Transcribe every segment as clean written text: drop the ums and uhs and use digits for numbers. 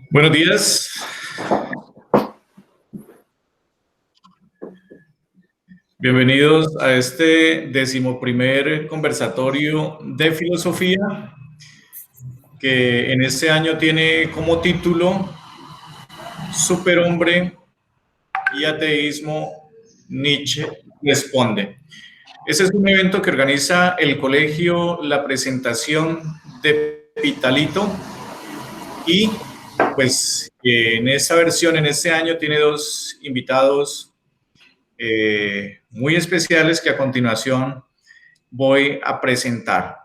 Buenos días. Bienvenidos a este 11º conversatorio de filosofía, que en este año tiene como título Superhombre y ateísmo, Nietzsche responde. Ese es un evento que organiza el colegio La Presentación de Pitalito, y pues en esta versión, en este año, tiene dos invitados muy especiales que a continuación voy a presentar.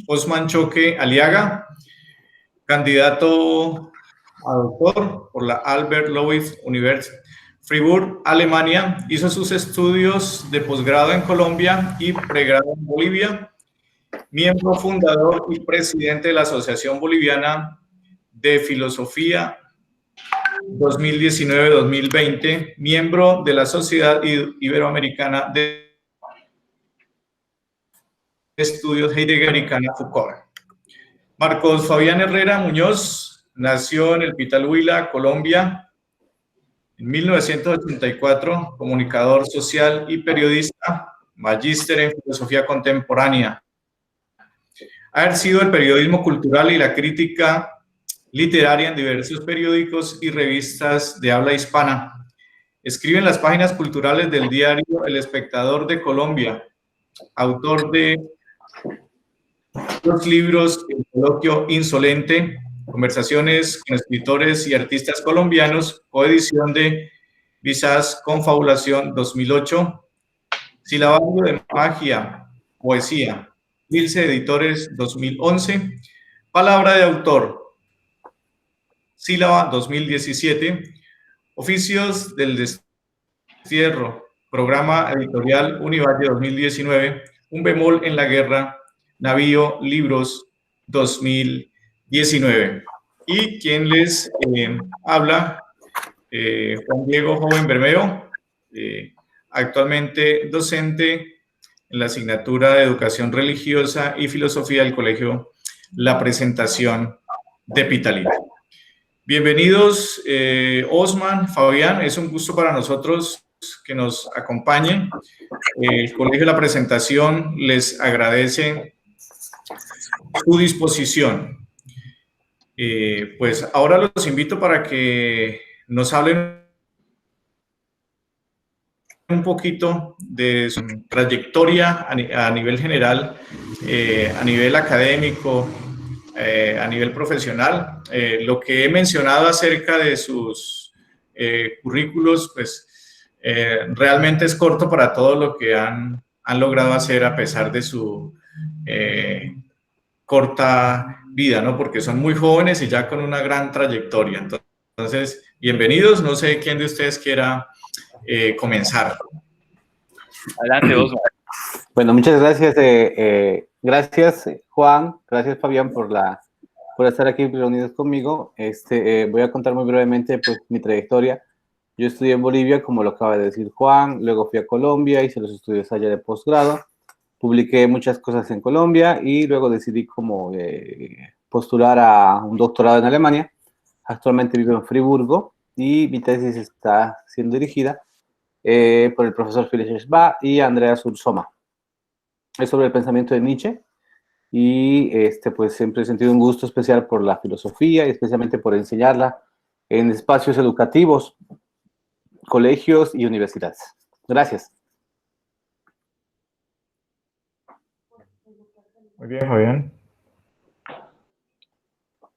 Osman Choque Aliaga, candidato a doctor por la Albert Lowitz University Freiburg, Alemania. Hizo sus estudios de posgrado en Colombia y pregrado en Bolivia. Miembro fundador y presidente de la Asociación Boliviana de Filosofía 2019-2020, miembro de la Sociedad Iberoamericana de Estudios Heideggeriana Foucault. Marcos Fabián Herrera Muñoz nació en el Pital Huila, Colombia, en 1984, comunicador social y periodista, magíster en filosofía contemporánea. Ha ejercido el periodismo cultural y la crítica literaria en diversos periódicos y revistas de habla hispana. Escribe en las páginas culturales del diario El Espectador de Colombia. Autor de los libros El Coloquio Insolente, Conversaciones con escritores y artistas colombianos, coedición de Visas Confabulación 2008, Silabario de Magia, Poesía, Ilse Editores 2011, Palabra de Autor, Sílaba 2017, Oficios del Destierro, Programa Editorial Univalle 2019, Un bemol en la guerra, Navío Libros 2019. Y quien les habla, Juan Diego Joven Bermeo, actualmente docente en la asignatura de Educación Religiosa y Filosofía del Colegio La Presentación de Pitalito. Bienvenidos, Osman, Fabián, es un gusto para nosotros que nos acompañen. El Colegio La Presentación les agradece su disposición. Pues ahora los invito para que nos hablen un poquito de su trayectoria a nivel general, a nivel académico, a nivel profesional. Lo que he mencionado acerca de sus currículos, pues realmente es corto para todo lo que han logrado hacer a pesar de su corta vida, ¿no? Porque son muy jóvenes y ya con una gran trayectoria. Entonces, bienvenidos. No sé quién de ustedes quiera comenzar. Adelante, Osman. Bueno, muchas gracias. Gracias, Juan. Gracias, Fabián, por estar aquí reunidos conmigo. Voy a contar muy brevemente pues, mi trayectoria. Yo estudié en Bolivia, como lo acaba de decir Juan. Luego fui a Colombia, hice los estudios allá de posgrado. Publiqué muchas cosas en Colombia y luego decidí como postular a un doctorado en Alemania. Actualmente vivo en Friburgo y mi tesis está siendo dirigida por el profesor Philipp Schba y Andrea Sursoma. Es sobre el pensamiento de Nietzsche y pues siempre he sentido un gusto especial por la filosofía y especialmente por enseñarla en espacios educativos, colegios y universidades. Gracias. Muy bien, Fabián.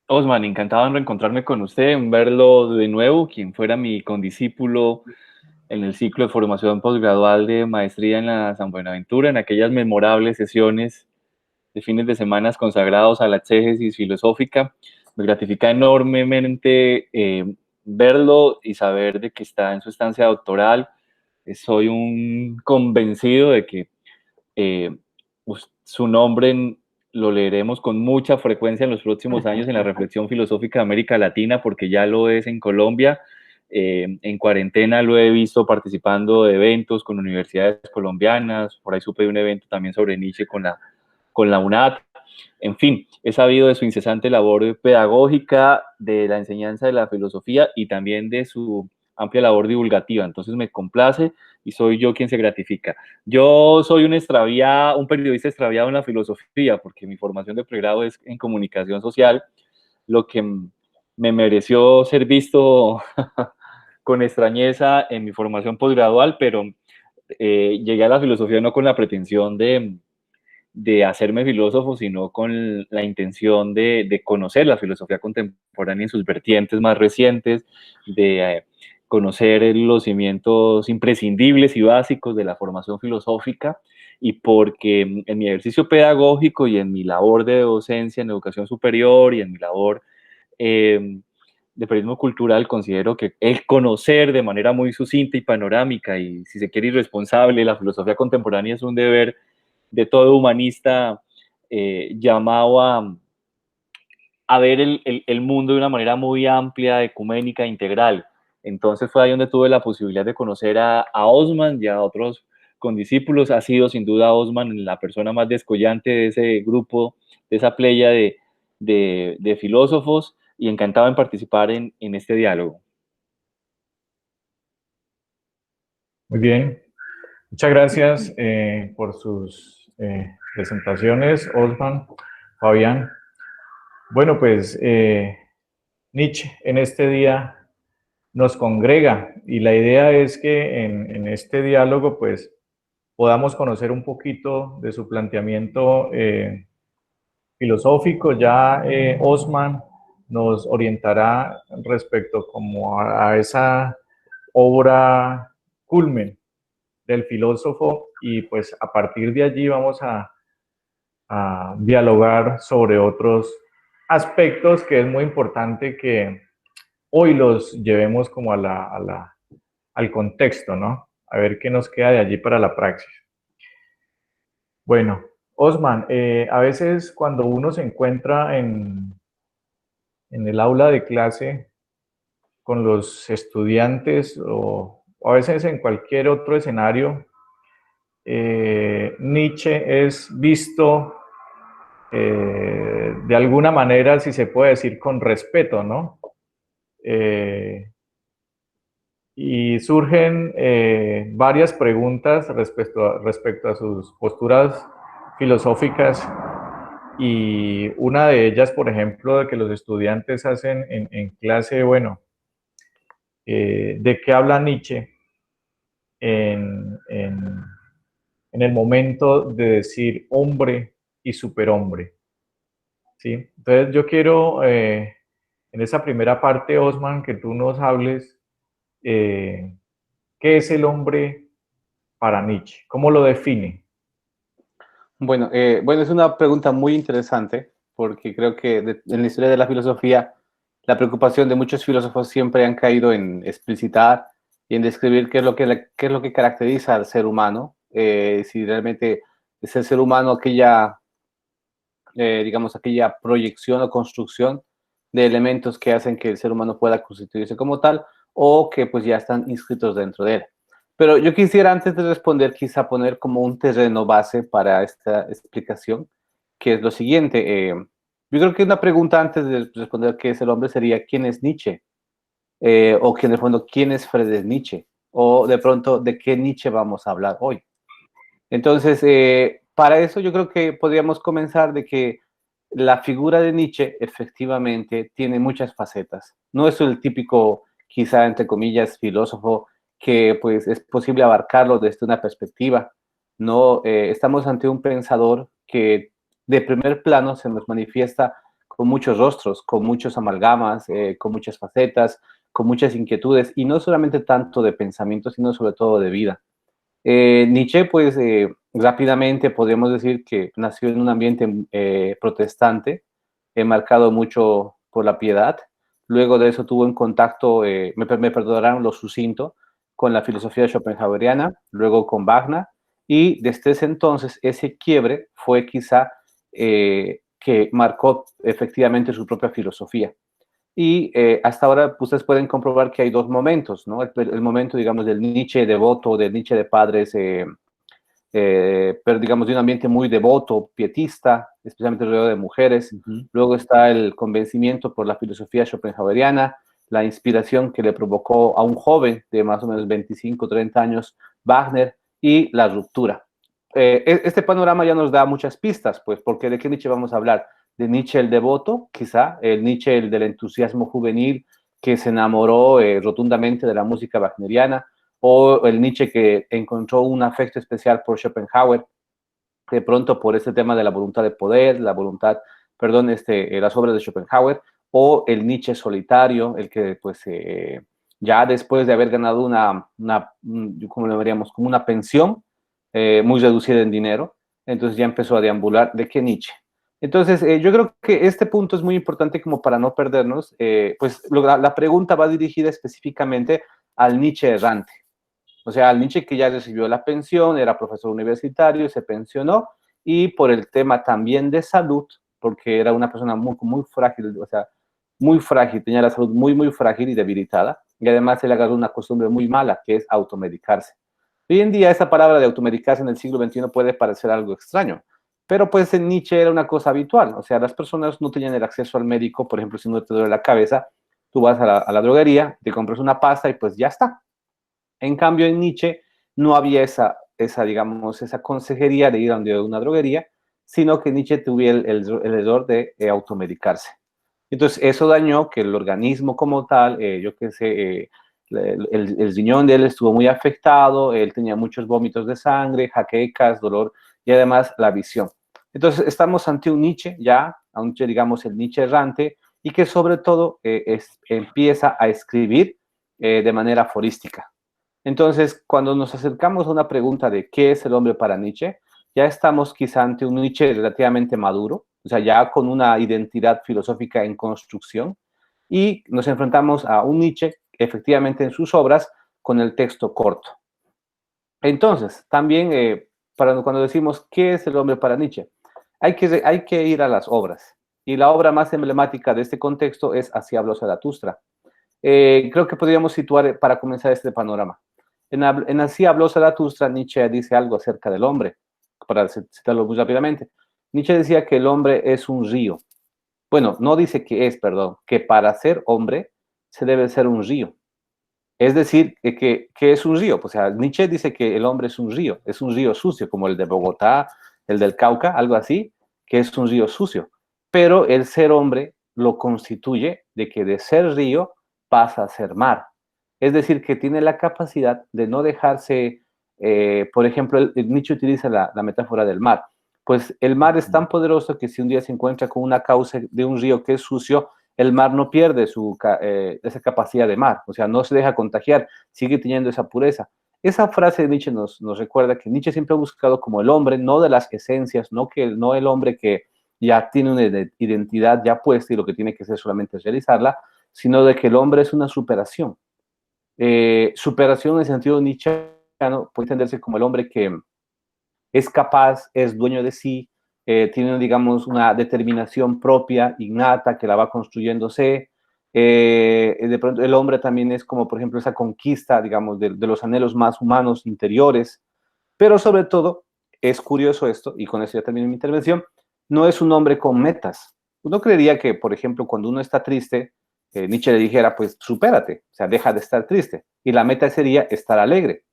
Osman, encantado en reencontrarme con usted, en verlo de nuevo, quien fuera mi condiscípulo en el ciclo de formación posgradual de maestría en la San Buenaventura, en aquellas memorables sesiones de fines de semana consagrados a la exégesis filosófica. Me gratifica enormemente verlo y saber de que está en su estancia doctoral. Soy un convencido de que su nombre lo leeremos con mucha frecuencia en los próximos años en la reflexión filosófica de América Latina, porque ya lo es en Colombia. En cuarentena lo he visto participando de eventos con universidades colombianas, por ahí supe de un evento también sobre Nietzsche con la UNAT. En fin, he sabido de su incesante labor pedagógica, de la enseñanza de la filosofía y también de su amplia labor divulgativa. Entonces me complace y soy yo quien se gratifica. Yo soy un periodista extraviado en la filosofía, porque mi formación de pregrado es en comunicación social, lo que me mereció ser visto con extrañeza en mi formación posgradual, pero llegué a la filosofía no con la pretensión de hacerme filósofo, sino con la intención de conocer la filosofía contemporánea en sus vertientes más recientes, de conocer los cimientos imprescindibles y básicos de la formación filosófica, y porque en mi ejercicio pedagógico y en mi labor de docencia en educación superior y en mi labor de periodismo cultural, considero que el conocer de manera muy sucinta y panorámica y, si se quiere, irresponsable la filosofía contemporánea es un deber de todo humanista llamado a ver el mundo de una manera muy amplia, ecuménica, integral. Entonces fue ahí donde tuve la posibilidad de conocer a Osman y a otros condiscípulos. Ha sido sin duda Osman la persona más descollante de ese grupo, de esa playa de filósofos, y encantado en participar en este diálogo. Muy bien. Muchas gracias por sus presentaciones, Osman, Fabián. Bueno, pues Nietzsche en este día nos congrega y la idea es que en este diálogo pues podamos conocer un poquito de su planteamiento filosófico. Ya Osman nos orientará respecto como a esa obra culmen del filósofo, y pues a partir de allí vamos a dialogar sobre otros aspectos que es muy importante que hoy los llevemos como al contexto, ¿no? A ver qué nos queda de allí para la praxis. Bueno, Osman, a veces cuando uno se encuentra en el aula de clase con los estudiantes o a veces en cualquier otro escenario, Nietzsche es visto de alguna manera, si se puede decir, con respeto, ¿no? Y surgen varias preguntas respecto a sus posturas filosóficas, y una de ellas, por ejemplo, de que los estudiantes hacen en clase, bueno, ¿de qué habla Nietzsche en el momento de decir hombre y superhombre? ¿Sí? Entonces yo quiero, en esa primera parte, Osman, que tú nos hables qué es el hombre para Nietzsche, cómo lo define. Bueno, es una pregunta muy interesante, porque creo que en la historia de la filosofía, la preocupación de muchos filósofos siempre han caído en explicitar y en describir qué es lo que caracteriza al ser humano, si realmente es el ser humano aquella, digamos, aquella proyección o construcción de elementos que hacen que el ser humano pueda constituirse como tal, o que pues ya están inscritos dentro de él. Pero yo quisiera, antes de responder, quizá poner como un terreno base para esta explicación, que es lo siguiente. Yo creo que una pregunta antes de responder qué es el hombre sería ¿quién es Nietzsche? O que en el fondo, ¿quién es Friedrich Nietzsche? O de pronto, ¿de qué Nietzsche vamos a hablar hoy? Entonces, para eso yo creo que podríamos comenzar de que la figura de Nietzsche efectivamente tiene muchas facetas. No es el típico, quizá entre comillas, filósofo que pues es posible abarcarlo desde una perspectiva. No, estamos ante un pensador que de primer plano se nos manifiesta con muchos rostros, con muchos amalgamas, con muchas facetas, con muchas inquietudes, y no solamente tanto de pensamiento, sino sobre todo de vida. Nietzsche, pues rápidamente podríamos decir que nació en un ambiente protestante, marcado mucho por la piedad. Luego de eso tuvo en contacto, me perdonarán lo sucinto, con la filosofía schopenhaueriana, luego con Wagner, y desde ese entonces ese quiebre fue quizá que marcó efectivamente su propia filosofía. Y hasta ahora ustedes pueden comprobar que hay dos momentos, ¿no? El momento, digamos, del Nietzsche devoto, del Nietzsche de padres, pero digamos de un ambiente muy devoto, pietista, especialmente alrededor de mujeres. Luego está el convencimiento por la filosofía schopenhaueriana, la inspiración que le provocó a un joven de más o menos 25, 30 años, Wagner, y la ruptura. Este panorama ya nos da muchas pistas, pues, porque ¿de qué Nietzsche vamos a hablar? De Nietzsche el devoto, quizá, el Nietzsche el del entusiasmo juvenil que se enamoró rotundamente de la música wagneriana, o el Nietzsche que encontró un afecto especial por Schopenhauer, de pronto por este tema de la voluntad de poder, la voluntad, perdón, las obras de Schopenhauer, o el Nietzsche solitario, el que pues ya después de haber ganado ¿cómo lo veríamos? Como una pensión muy reducida en dinero, entonces ya empezó a deambular. ¿De qué Nietzsche? Entonces, yo creo que este punto es muy importante como para no perdernos, pues la pregunta va dirigida específicamente al Nietzsche errante. O sea, al Nietzsche que ya recibió la pensión, era profesor universitario, se pensionó, y por el tema también de salud, porque era una persona muy, muy frágil, o sea, muy frágil, tenía la salud muy, muy frágil y debilitada, y además se le agarró una costumbre muy mala, que es automedicarse. Hoy en día esa palabra de automedicarse en el siglo XXI puede parecer algo extraño, pero pues en Nietzsche era una cosa habitual, o sea, las personas no tenían el acceso al médico, por ejemplo, si no te duele la cabeza, tú vas a la droguería, te compras una pasta y pues ya está. En cambio, en Nietzsche no había digamos, esa consejería de ir a una droguería, sino que Nietzsche tuvo el error de automedicarse. Entonces, eso dañó que el organismo como tal, yo qué sé, el riñón de él estuvo muy afectado, él tenía muchos vómitos de sangre, jaquecas, dolor y además la visión. Entonces, estamos ante un Nietzsche ya, aunque digamos el Nietzsche errante, y que sobre todo empieza a escribir de manera aforística. Entonces, cuando nos acercamos a una pregunta de qué es el hombre para Nietzsche, ya estamos quizá ante un Nietzsche relativamente maduro, o sea, ya con una identidad filosófica en construcción, y nos enfrentamos a un Nietzsche, efectivamente en sus obras, con el texto corto. Entonces, también cuando decimos qué es el hombre para Nietzsche, hay que ir a las obras. Y la obra más emblemática de este contexto es Así habló Zaratustra. Creo que podríamos situar para comenzar este panorama. En Así habló Zaratustra, Nietzsche dice algo acerca del hombre, para citarlo muy rápidamente. Nietzsche decía que el hombre es un río. Bueno, no dice que es, perdón, que para ser hombre se debe ser un río. Es decir, que es un río. O sea, Nietzsche dice que el hombre es un río sucio, como el de Bogotá, el del Cauca, algo así, que es un río sucio. Pero el ser hombre lo constituye de que de ser río pasa a ser mar. Es decir, que tiene la capacidad de no dejarse, por ejemplo, Nietzsche utiliza la metáfora del mar. Pues el mar es tan poderoso que si un día se encuentra con una causa de un río que es sucio, el mar no pierde esa capacidad de mar, o sea, no se deja contagiar, sigue teniendo esa pureza. Esa frase de Nietzsche nos recuerda que Nietzsche siempre ha buscado como el hombre, no de las esencias, no el hombre que ya tiene una identidad ya puesta y lo que tiene que hacer solamente es realizarla, sino de que el hombre es una superación. Superación en el sentido nietzscheano puede entenderse como el hombre que es capaz, es dueño de sí, tiene, digamos, una determinación propia, innata, que la va construyéndose. De pronto el hombre también es como, por ejemplo, esa conquista, digamos, de los anhelos más humanos, interiores, pero sobre todo, es curioso esto, y con eso ya termino mi intervención, no es un hombre con metas. Uno creería que, por ejemplo, cuando uno está triste, Nietzsche le dijera, pues, supérate, o sea, deja de estar triste, y la meta sería estar alegre.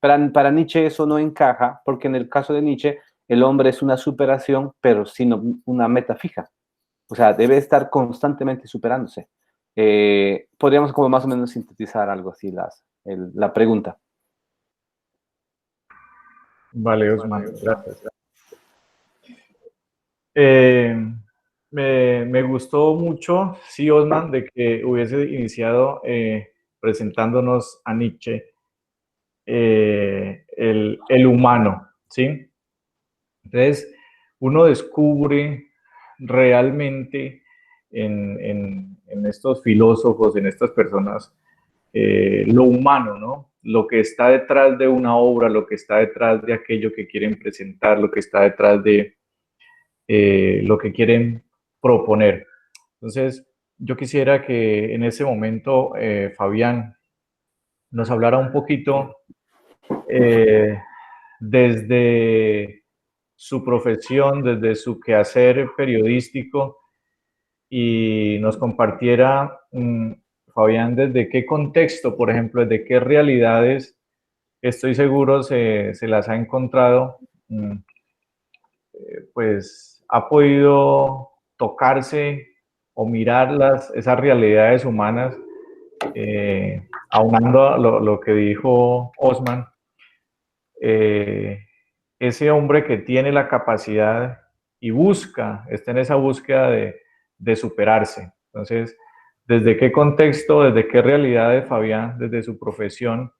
Para Nietzsche eso no encaja, porque en el caso de Nietzsche, el hombre es una superación, pero sin una meta fija. O sea, debe estar constantemente superándose. Podríamos como más o menos sintetizar algo así la pregunta. Vale, Osman, gracias. Me gustó mucho, sí, Osman, de que hubiese iniciado presentándonos a Nietzsche, el humano, ¿sí? Entonces, uno descubre realmente en estos filósofos, en estas personas, lo humano, ¿no? Lo que está detrás de una obra, lo que está detrás de aquello que quieren presentar, lo que está detrás de lo que quieren proponer. Entonces, yo quisiera que en ese momento Fabián nos hablara un poquito desde su profesión, desde su quehacer periodístico, y nos compartiera, Fabián, desde qué contexto, por ejemplo, desde qué realidades, estoy seguro, se las ha encontrado, pues ha podido tocarse o mirar esas realidades humanas, aunando a lo que dijo Osman, ese hombre que tiene la capacidad y está en esa búsqueda de superarse. Entonces, ¿desde qué contexto, desde qué realidad de Fabián, desde su profesión,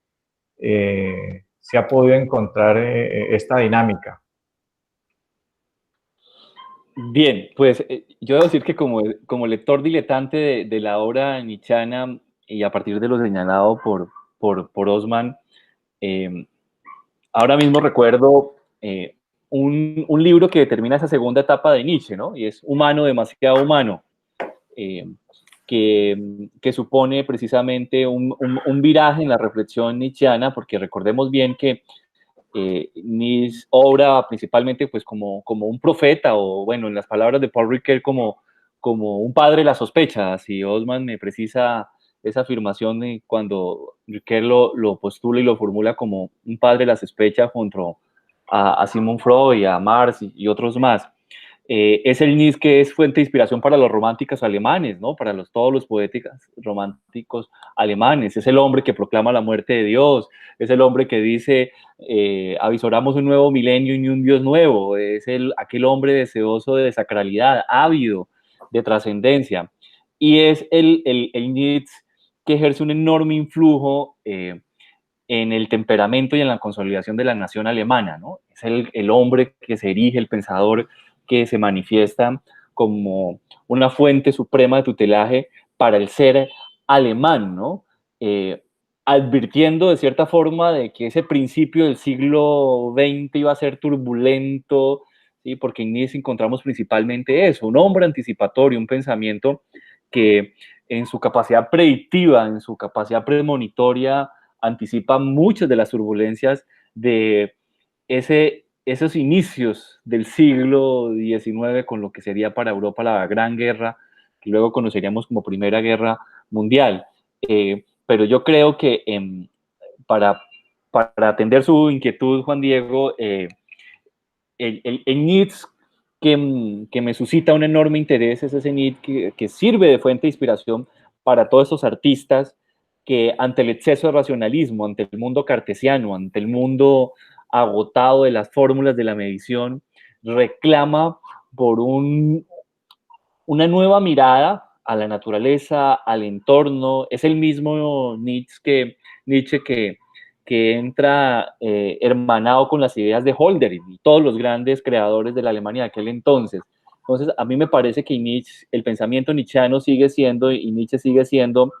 se ha podido encontrar esta dinámica? Bien, pues yo debo decir que como lector diletante de la obra nietzscheana y a partir de lo señalado por Osman, ahora mismo recuerdo un libro que determina esa segunda etapa de Nietzsche, ¿no? Y es Humano, demasiado humano, eh, que supone precisamente un viraje en la reflexión nietzscheana, porque recordemos bien que Nietzsche obra principalmente pues como un profeta, o bueno, en las palabras de Paul Ricoeur, como un padre de la sospecha. Si Osman me precisa esa afirmación cuando Ricoeur lo postula y lo formula como un padre de la sospecha junto a Sigmund Freud y a Marx y otros más. Es el Nietzsche que es fuente de inspiración para los románticos alemanes, ¿no? Para todos los poetas románticos alemanes. Es el hombre que proclama la muerte de Dios, es el hombre que dice, avisoramos un nuevo milenio y un Dios nuevo, es aquel hombre deseoso de sacralidad, ávido de trascendencia. Y es el Nietzsche que ejerce un enorme influjo en el temperamento y en la consolidación de la nación alemana, ¿no? Es el hombre que se erige, el pensador que se manifiesta como una fuente suprema de tutelaje para el ser alemán, ¿no? Advirtiendo de cierta forma de que ese principio del siglo XX iba a ser turbulento, ¿sí? Porque en Nietzsche encontramos principalmente eso, un hombre anticipatorio, un pensamiento que en su capacidad predictiva, en su capacidad premonitoria, anticipa muchas de las turbulencias de esos inicios del siglo XIX, con lo que sería para Europa la Gran Guerra, que luego conoceríamos como Primera Guerra Mundial. Pero yo creo que para atender su inquietud, Juan Diego, el Nietzsche que me suscita un enorme interés es ese Nietzsche que sirve de fuente de inspiración para todos esos artistas que ante el exceso de racionalismo, ante el mundo cartesiano, ante el mundo agotado de las fórmulas de la medición, reclama por una nueva mirada a la naturaleza, al entorno. Es el mismo Nietzsche que entra hermanado con las ideas de Hölderlin y todos los grandes creadores de la Alemania de aquel entonces. Entonces, a mí me parece que Nietzsche, el pensamiento nietzscheano sigue siendo, y Nietzsche sigue siendo,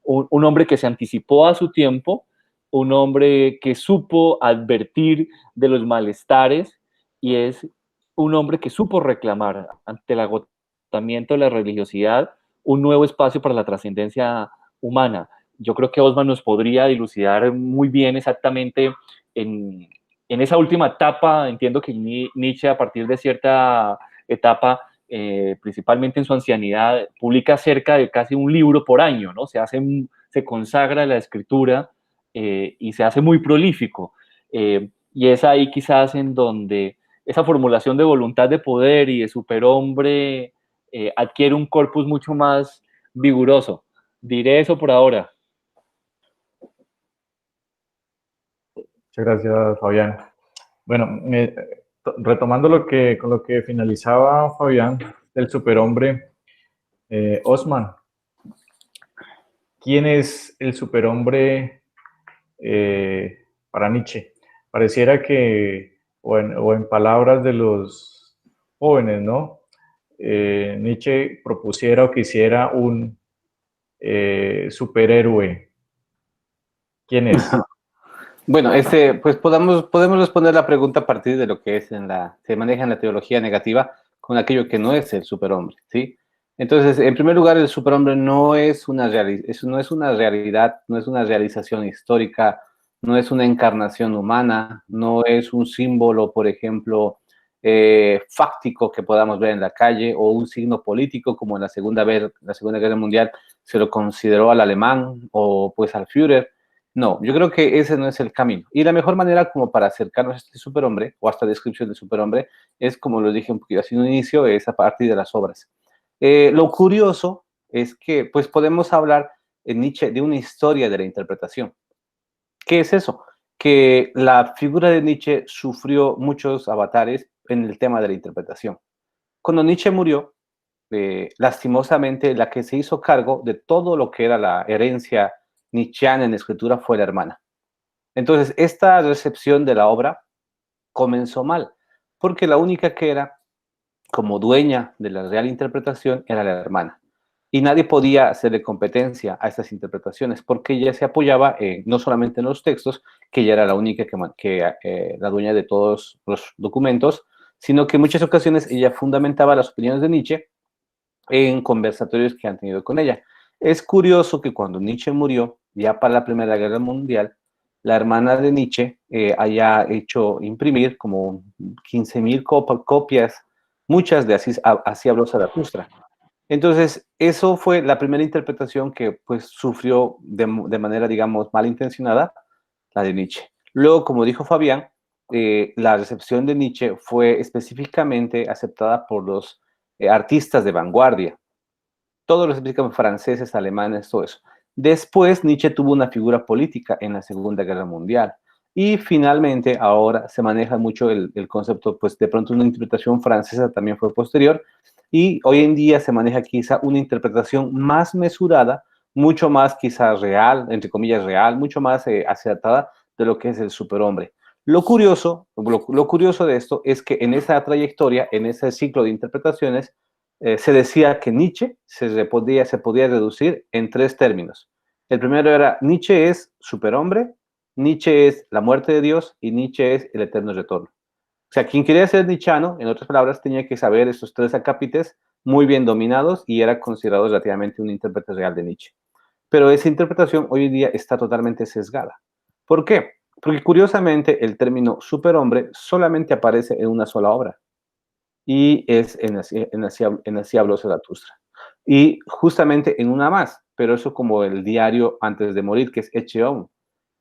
un hombre que se anticipó a su tiempo, un hombre que supo advertir de los malestares, y es un hombre que supo reclamar ante el agotamiento de la religiosidad un nuevo espacio para la trascendencia humana. Yo creo que Osman nos podría dilucidar muy bien exactamente en esa última etapa. Entiendo que Nietzsche, a partir de cierta etapa, principalmente en su ancianidad, publica cerca de casi un libro por año, ¿no? Se consagra a la escritura y se hace muy prolífico. Y es ahí quizás en donde esa formulación de voluntad de poder y de superhombre adquiere un corpus mucho más vigoroso. Diré eso por ahora. Muchas gracias, Fabián. Bueno, retomando con lo que finalizaba Fabián, del superhombre, Osman, ¿quién es el superhombre para Nietzsche? Pareciera que, o en palabras de los jóvenes, ¿no? Nietzsche propusiera o quisiera un superhéroe. ¿Quién es? Bueno, pues podemos responder la pregunta a partir de lo que se maneja en la teología negativa con aquello que no es el superhombre, ¿sí? Entonces, en primer lugar, el superhombre no es no es una realidad, no es una realización histórica, no es una encarnación humana, no es un símbolo, por ejemplo, fáctico que podamos ver en la calle o un signo político como en la Segunda Guerra Mundial se lo consideró al alemán o pues al Führer. No, yo creo que ese no es el camino. Y la mejor manera como para acercarnos a este superhombre o a esta descripción del superhombre es, como lo dije un poquito así en un inicio, es a partir de las obras. Lo curioso es que pues podemos hablar en Nietzsche de una historia de la interpretación. ¿Qué es eso? Que la figura de Nietzsche sufrió muchos avatares en el tema de la interpretación. Cuando Nietzsche murió, lastimosamente la que se hizo cargo de todo lo que era la herencia nietzscheana en escritura fue la hermana. Entonces, esta recepción de la obra comenzó mal, porque la única que era como dueña de la real interpretación era la hermana. Y nadie podía hacerle competencia a estas interpretaciones porque ella se apoyaba no solamente en los textos, que ella era la única la dueña de todos los documentos, sino que en muchas ocasiones ella fundamentaba las opiniones de Nietzsche en conversatorios que han tenido con ella. Es curioso que cuando Nietzsche murió, ya para la Primera Guerra Mundial, la hermana de Nietzsche haya hecho imprimir como 15,000 copias, muchas de Así habló Zaratustra. Entonces, eso fue la primera interpretación que pues sufrió de manera, digamos, malintencionada, la de Nietzsche. Luego, como dijo Fabián, la recepción de Nietzsche fue específicamente aceptada por los artistas de vanguardia, todos los específicamente franceses, alemanes, todo eso. Después, Nietzsche tuvo una figura política en la Segunda Guerra Mundial. Y finalmente, ahora se maneja mucho el concepto, pues de pronto una interpretación francesa también fue posterior, y hoy en día se maneja quizá una interpretación más mesurada, mucho más quizá real, entre comillas real, mucho más acertada de lo que es el superhombre. Lo curioso de esto es que en esa trayectoria, en ese ciclo de interpretaciones, se decía que Nietzsche se podía reducir en tres términos. El primero era: Nietzsche es superhombre, Nietzsche es la muerte de Dios y Nietzsche es el eterno retorno. O sea, quien quería ser nietzscheano, en otras palabras, tenía que saber estos tres acápites muy bien dominados y era considerado relativamente un intérprete real de Nietzsche. Pero esa interpretación hoy en día está totalmente sesgada. ¿Por qué? Porque curiosamente el término superhombre solamente aparece en una sola obra, y es en Así habló Zaratustra. Y justamente en una más, pero eso como el diario antes de morir, que es Ecce Homo.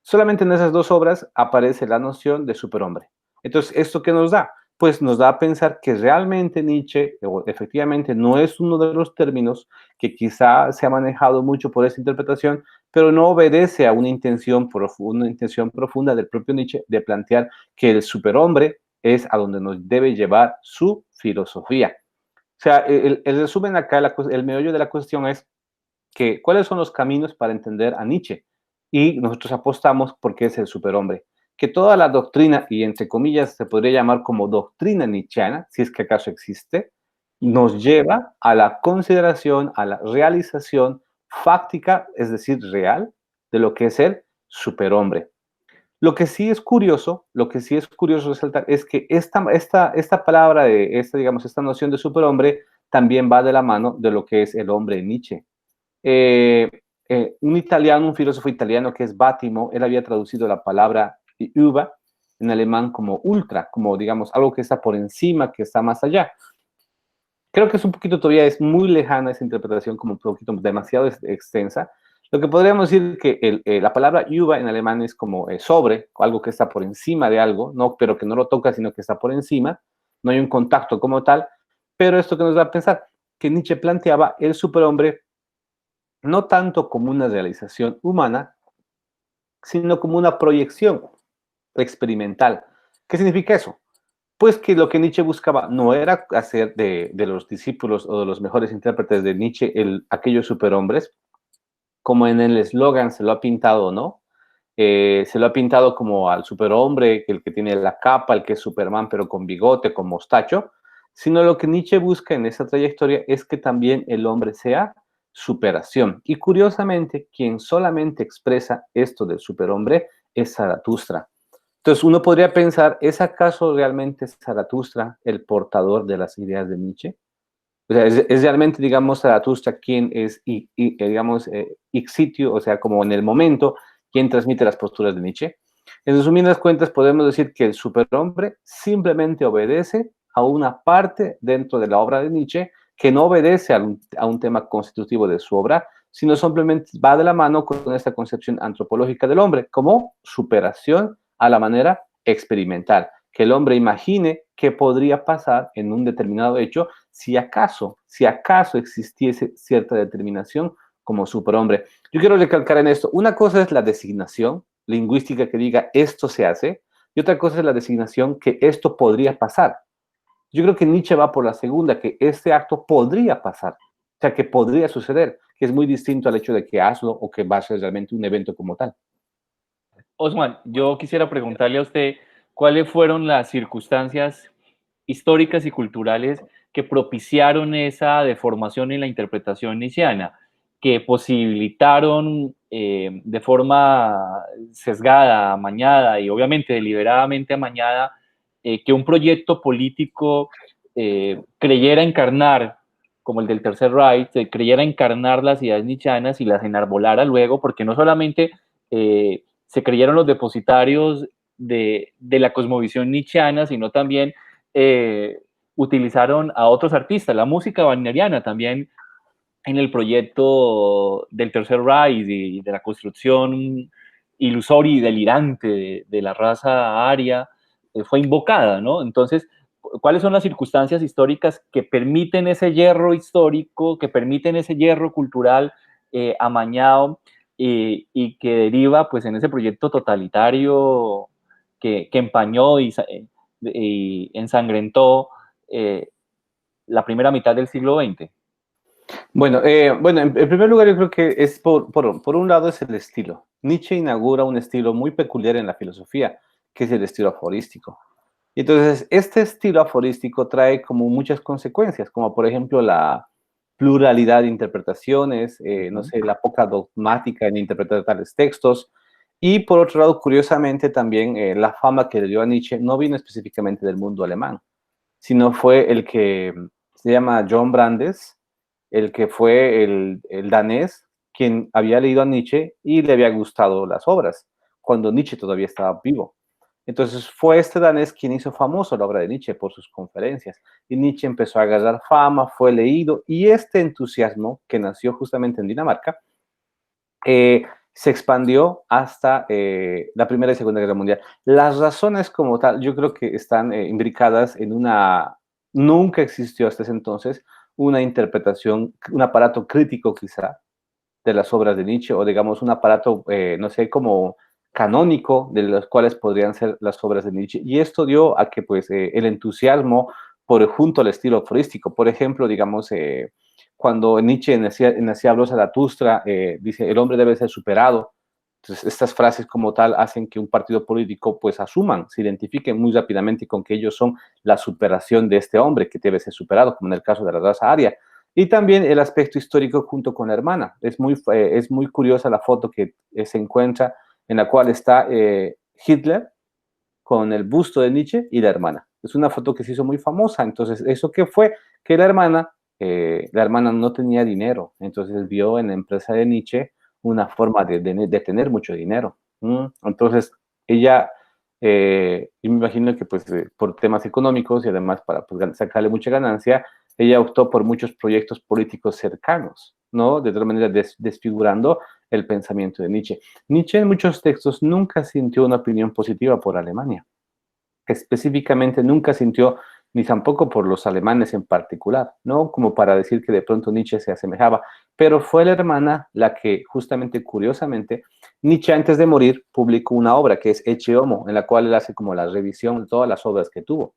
Solamente en esas dos obras aparece la noción de superhombre. Entonces, ¿esto qué nos da? Pues nos da a pensar que realmente Nietzsche, efectivamente, no es uno de los términos que quizá se ha manejado mucho por esa interpretación, pero no obedece a una intención profunda del propio Nietzsche de plantear que el superhombre es a donde nos debe llevar su filosofía. O sea, el resumen acá, el meollo de la cuestión es que cuáles son los caminos para entender a Nietzsche. Y nosotros apostamos porque es el superhombre. Que toda la doctrina, y entre comillas se podría llamar como doctrina nietzscheana, si es que acaso existe, nos lleva a la consideración, a la realización fáctica, es decir, real, de lo que es el superhombre. Lo que sí es curioso resaltar es que esta palabra, digamos, esta noción de superhombre también va de la mano de lo que es el hombre de Nietzsche. Un filósofo italiano que es Bátimo, él había traducido la palabra über en alemán como ultra, como digamos algo que está por encima, que está más allá. Creo que es un poquito todavía, es muy lejana esa interpretación, como un poquito demasiado extensa. Lo que podríamos decir que la palabra über en alemán es como sobre, algo que está por encima de algo, no, pero que no lo toca, sino que está por encima, no hay un contacto como tal, pero esto que nos da a pensar que Nietzsche planteaba el superhombre no tanto como una realización humana, sino como una proyección experimental. ¿Qué significa eso? Pues que lo que Nietzsche buscaba no era hacer de los discípulos o de los mejores intérpretes de Nietzsche aquellos superhombres, como en el eslogan se lo ha pintado, ¿no? Se lo ha pintado como al superhombre, el que tiene la capa, el que es Superman, pero con bigote, con mostacho, sino lo que Nietzsche busca en esa trayectoria es que también el hombre sea superación. Y curiosamente, quien solamente expresa esto del superhombre es Zaratustra. Entonces uno podría pensar, ¿es acaso realmente Zaratustra el portador de las ideas de Nietzsche? O sea, es realmente, digamos, Zaratustra quien es, digamos, ex sitio, o sea, como en el momento, quien transmite las posturas de Nietzsche. En resumidas cuentas, podemos decir que el superhombre simplemente obedece a una parte dentro de la obra de Nietzsche que no obedece a un tema constitutivo de su obra, sino simplemente va de la mano con esta concepción antropológica del hombre como superación a la manera experimental, que el hombre imagine qué podría pasar en un determinado hecho si acaso existiese cierta determinación como superhombre. Yo quiero recalcar en esto, una cosa es la designación lingüística que diga esto se hace, y otra cosa es la designación que esto podría pasar. Yo creo que Nietzsche va por la segunda, que este acto podría pasar, o sea, que podría suceder, que es muy distinto al hecho de que hazlo o que va a ser realmente un evento como tal. Osman, yo quisiera preguntarle a usted cuáles fueron las circunstancias históricas y culturales que propiciaron esa deformación en la interpretación nietzscheana, que posibilitaron de forma sesgada, amañada y obviamente deliberadamente amañada que un proyecto político creyera encarnar, como el del Tercer Reich, creyera encarnar las ideas nietzscheanas y las enarbolara luego, porque no solamente se creyeron los depositarios de la cosmovisión nietzscheana, sino también utilizaron a otros artistas, la música wagneriana también en el proyecto del Tercer Reich y de la construcción ilusoria y delirante de la raza aria, fue invocada, ¿no? Entonces, ¿cuáles son las circunstancias históricas que permiten ese hierro histórico, que permiten ese hierro cultural amañado y que deriva pues en ese proyecto totalitario que empañó y ensangrentó la primera mitad del siglo XX? Bueno, en primer lugar yo creo que es por un lado es el estilo. Nietzsche inaugura un estilo muy peculiar en la filosofía, que es el estilo aforístico. Y entonces, este estilo aforístico trae como muchas consecuencias, como por ejemplo la pluralidad de interpretaciones, no sé, la poca dogmática en interpretar tales textos. Y por otro lado, curiosamente también la fama que le dio a Nietzsche no vino específicamente del mundo alemán, sino fue el que se llama John Brandes, el que fue el danés, quien había leído a Nietzsche y le había gustado las obras, cuando Nietzsche todavía estaba vivo. Entonces fue este danés quien hizo famoso la obra de Nietzsche por sus conferencias. Y Nietzsche empezó a agarrar fama, fue leído, y este entusiasmo, que nació justamente en Dinamarca, se expandió hasta la Primera y Segunda Guerra Mundial. Las razones como tal, yo creo que están imbricadas en una... Nunca existió hasta ese entonces una interpretación, un aparato crítico quizá de las obras de Nietzsche, o digamos un aparato, no sé, como canónico de los cuales podrían ser las obras de Nietzsche. Y esto dio a que pues el entusiasmo junto al estilo aforístico, por ejemplo, digamos, cuando Nietzsche en Así habló Zaratustra, dice, el hombre debe ser superado. Entonces, estas frases como tal hacen que un partido político pues asuman, se identifiquen muy rápidamente con que ellos son la superación de este hombre que debe ser superado, como en el caso de la raza aria. Y también el aspecto histórico junto con la hermana. Es muy curiosa la foto que se encuentra en la cual está Hitler con el busto de Nietzsche y la hermana. Es una foto que se hizo muy famosa. Entonces, ¿eso qué fue? Que la hermana no tenía dinero. Entonces vio en la empresa de Nietzsche una forma de tener mucho dinero. Entonces, ella, yo me imagino que pues por temas económicos y además para pues, sacarle mucha ganancia, ella optó por muchos proyectos políticos cercanos, ¿no? De otra manera, desfigurando el pensamiento de Nietzsche. Nietzsche en muchos textos nunca sintió una opinión positiva por Alemania. Específicamente nunca sintió ni tampoco por los alemanes en particular, ¿no? Como para decir que de pronto Nietzsche se asemejaba, pero fue la hermana la que justamente, curiosamente, Nietzsche antes de morir publicó una obra que es Ecce Homo, en la cual él hace como la revisión de todas las obras que tuvo,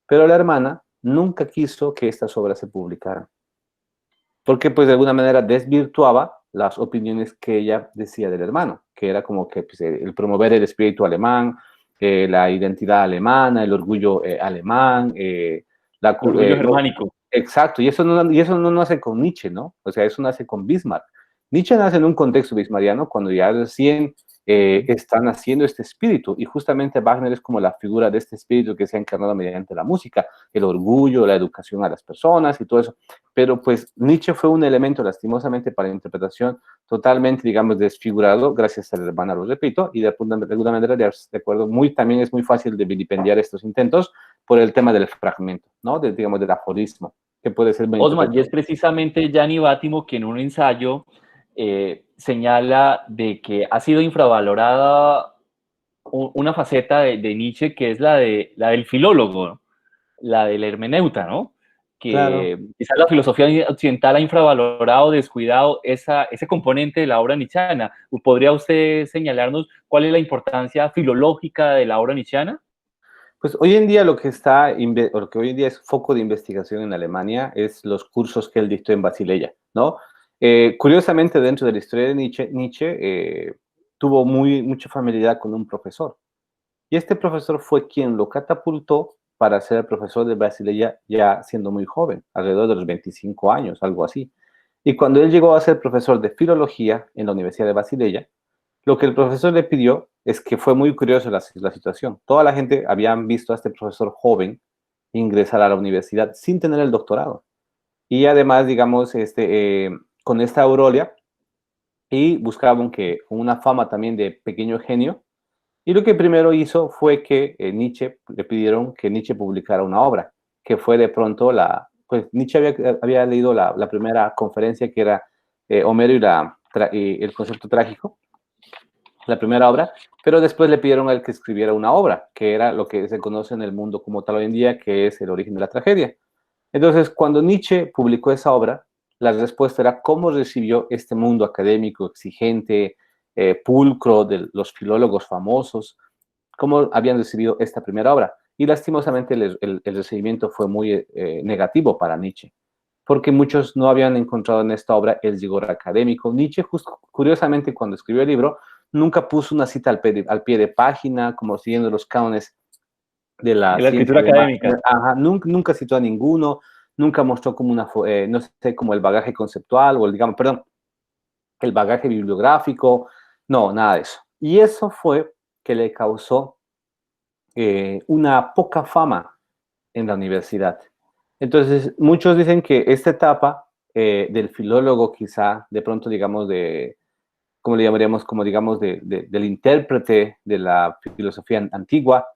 pero la hermana nunca quiso que estas obras se publicaran, porque pues de alguna manera desvirtuaba las opiniones que ella decía del hermano, que era como que pues, el promover el espíritu alemán, la identidad alemana, el orgullo alemán, el orgullo germánico. Exacto, y eso no nace con Nietzsche, ¿no? O sea, eso nace con Bismarck. Nietzsche nace en un contexto bismarckiano cuando ya recién están haciendo este espíritu, y justamente Wagner es como la figura de este espíritu que se ha encarnado mediante la música, el orgullo, la educación a las personas y todo eso. Pero pues Nietzsche fue un elemento, lastimosamente, para la interpretación totalmente, digamos, desfigurado, gracias a la hermana, lo repito, y de alguna manera, de acuerdo, también es muy fácil de vilipendiar estos intentos por el tema del fragmento, ¿no? Digamos, del aforismo, que puede ser... Osman, y es precisamente Gianni Bátimo que en un ensayo señala de que ha sido infravalorada una faceta de Nietzsche, que es la del filólogo, ¿no? La del hermeneuta, ¿no? Que claro. quizás la filosofía occidental ha infravalorado, descuidado ese componente de la obra nietzscheana. ¿Podría usted señalarnos cuál es la importancia filológica de la obra nietzscheana? Pues hoy en día lo que hoy en día es foco de investigación en Alemania es los cursos que él dictó en Basilea, ¿no? Curiosamente, dentro de la historia de Nietzsche tuvo mucha familiaridad con un profesor. Y este profesor fue quien lo catapultó para ser el profesor de Basilea ya siendo muy joven, alrededor de los 25 años, algo así. Y cuando él llegó a ser profesor de filología en la Universidad de Basilea, lo que el profesor le pidió es que fue muy curioso la situación. Toda la gente habían visto a este profesor joven ingresar a la universidad sin tener el doctorado. Y además, digamos, con esta aureola, y buscaban que con una fama también de pequeño genio. Y lo que primero hizo fue que le pidieron que Nietzsche publicara una obra, que fue de pronto pues Nietzsche había leído la primera conferencia, que era Homero y el concepto trágico, la primera obra, pero después le pidieron a él que escribiera una obra, que era lo que se conoce en el mundo como tal hoy en día, que es El origen de la tragedia. Entonces, cuando Nietzsche publicó esa obra, la respuesta era cómo recibió este mundo académico exigente, pulcro, de los filólogos famosos, cómo habían recibido esta primera obra. Y lastimosamente el recibimiento fue muy negativo para Nietzsche, porque muchos no habían encontrado en esta obra el rigor académico. Nietzsche, curiosamente, cuando escribió el libro, nunca puso una cita al pie de página, como siguiendo los cánones de la escritura académica. Nunca citó a ninguno, nunca mostró como no sé, como el bagaje conceptual o el bagaje bibliográfico, no, nada de eso. Y eso fue que le causó una poca fama en la universidad. Entonces, muchos dicen que esta etapa del filólogo, quizá, de pronto, digamos, ¿cómo le llamaríamos? Como, digamos, del intérprete de la filosofía antigua,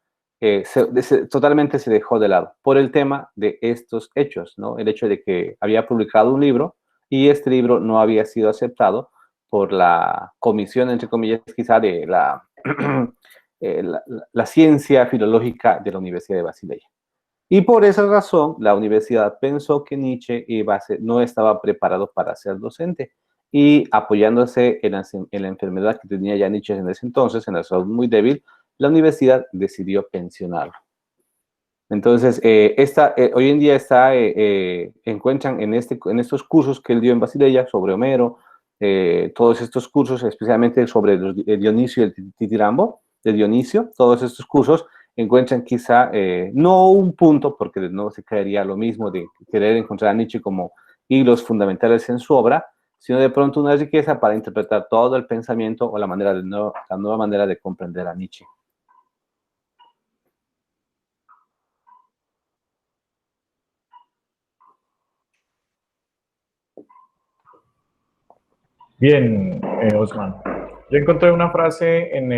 totalmente se dejó de lado por el tema de estos hechos, ¿no? El hecho de que había publicado un libro y este libro no había sido aceptado por la comisión, entre comillas, quizá de la ciencia filológica de la Universidad de Basilea. Y por esa razón, la universidad pensó que Nietzsche no estaba preparado para ser docente, y apoyándose en la enfermedad que tenía ya Nietzsche en ese entonces, en la salud muy débil, la universidad decidió pensionarlo. Entonces, hoy en día encuentran en estos cursos que él dio en Basilea sobre Homero, todos estos cursos, especialmente sobre Dionisio y el Titirambo, de Dionisio, todos estos cursos encuentran quizá, no un punto, porque no se caería lo mismo de querer encontrar a Nietzsche como hilos fundamentales en su obra, sino de pronto una riqueza para interpretar todo el pensamiento o la nueva manera de comprender a Nietzsche. Bien, Osman. Yo encontré una frase en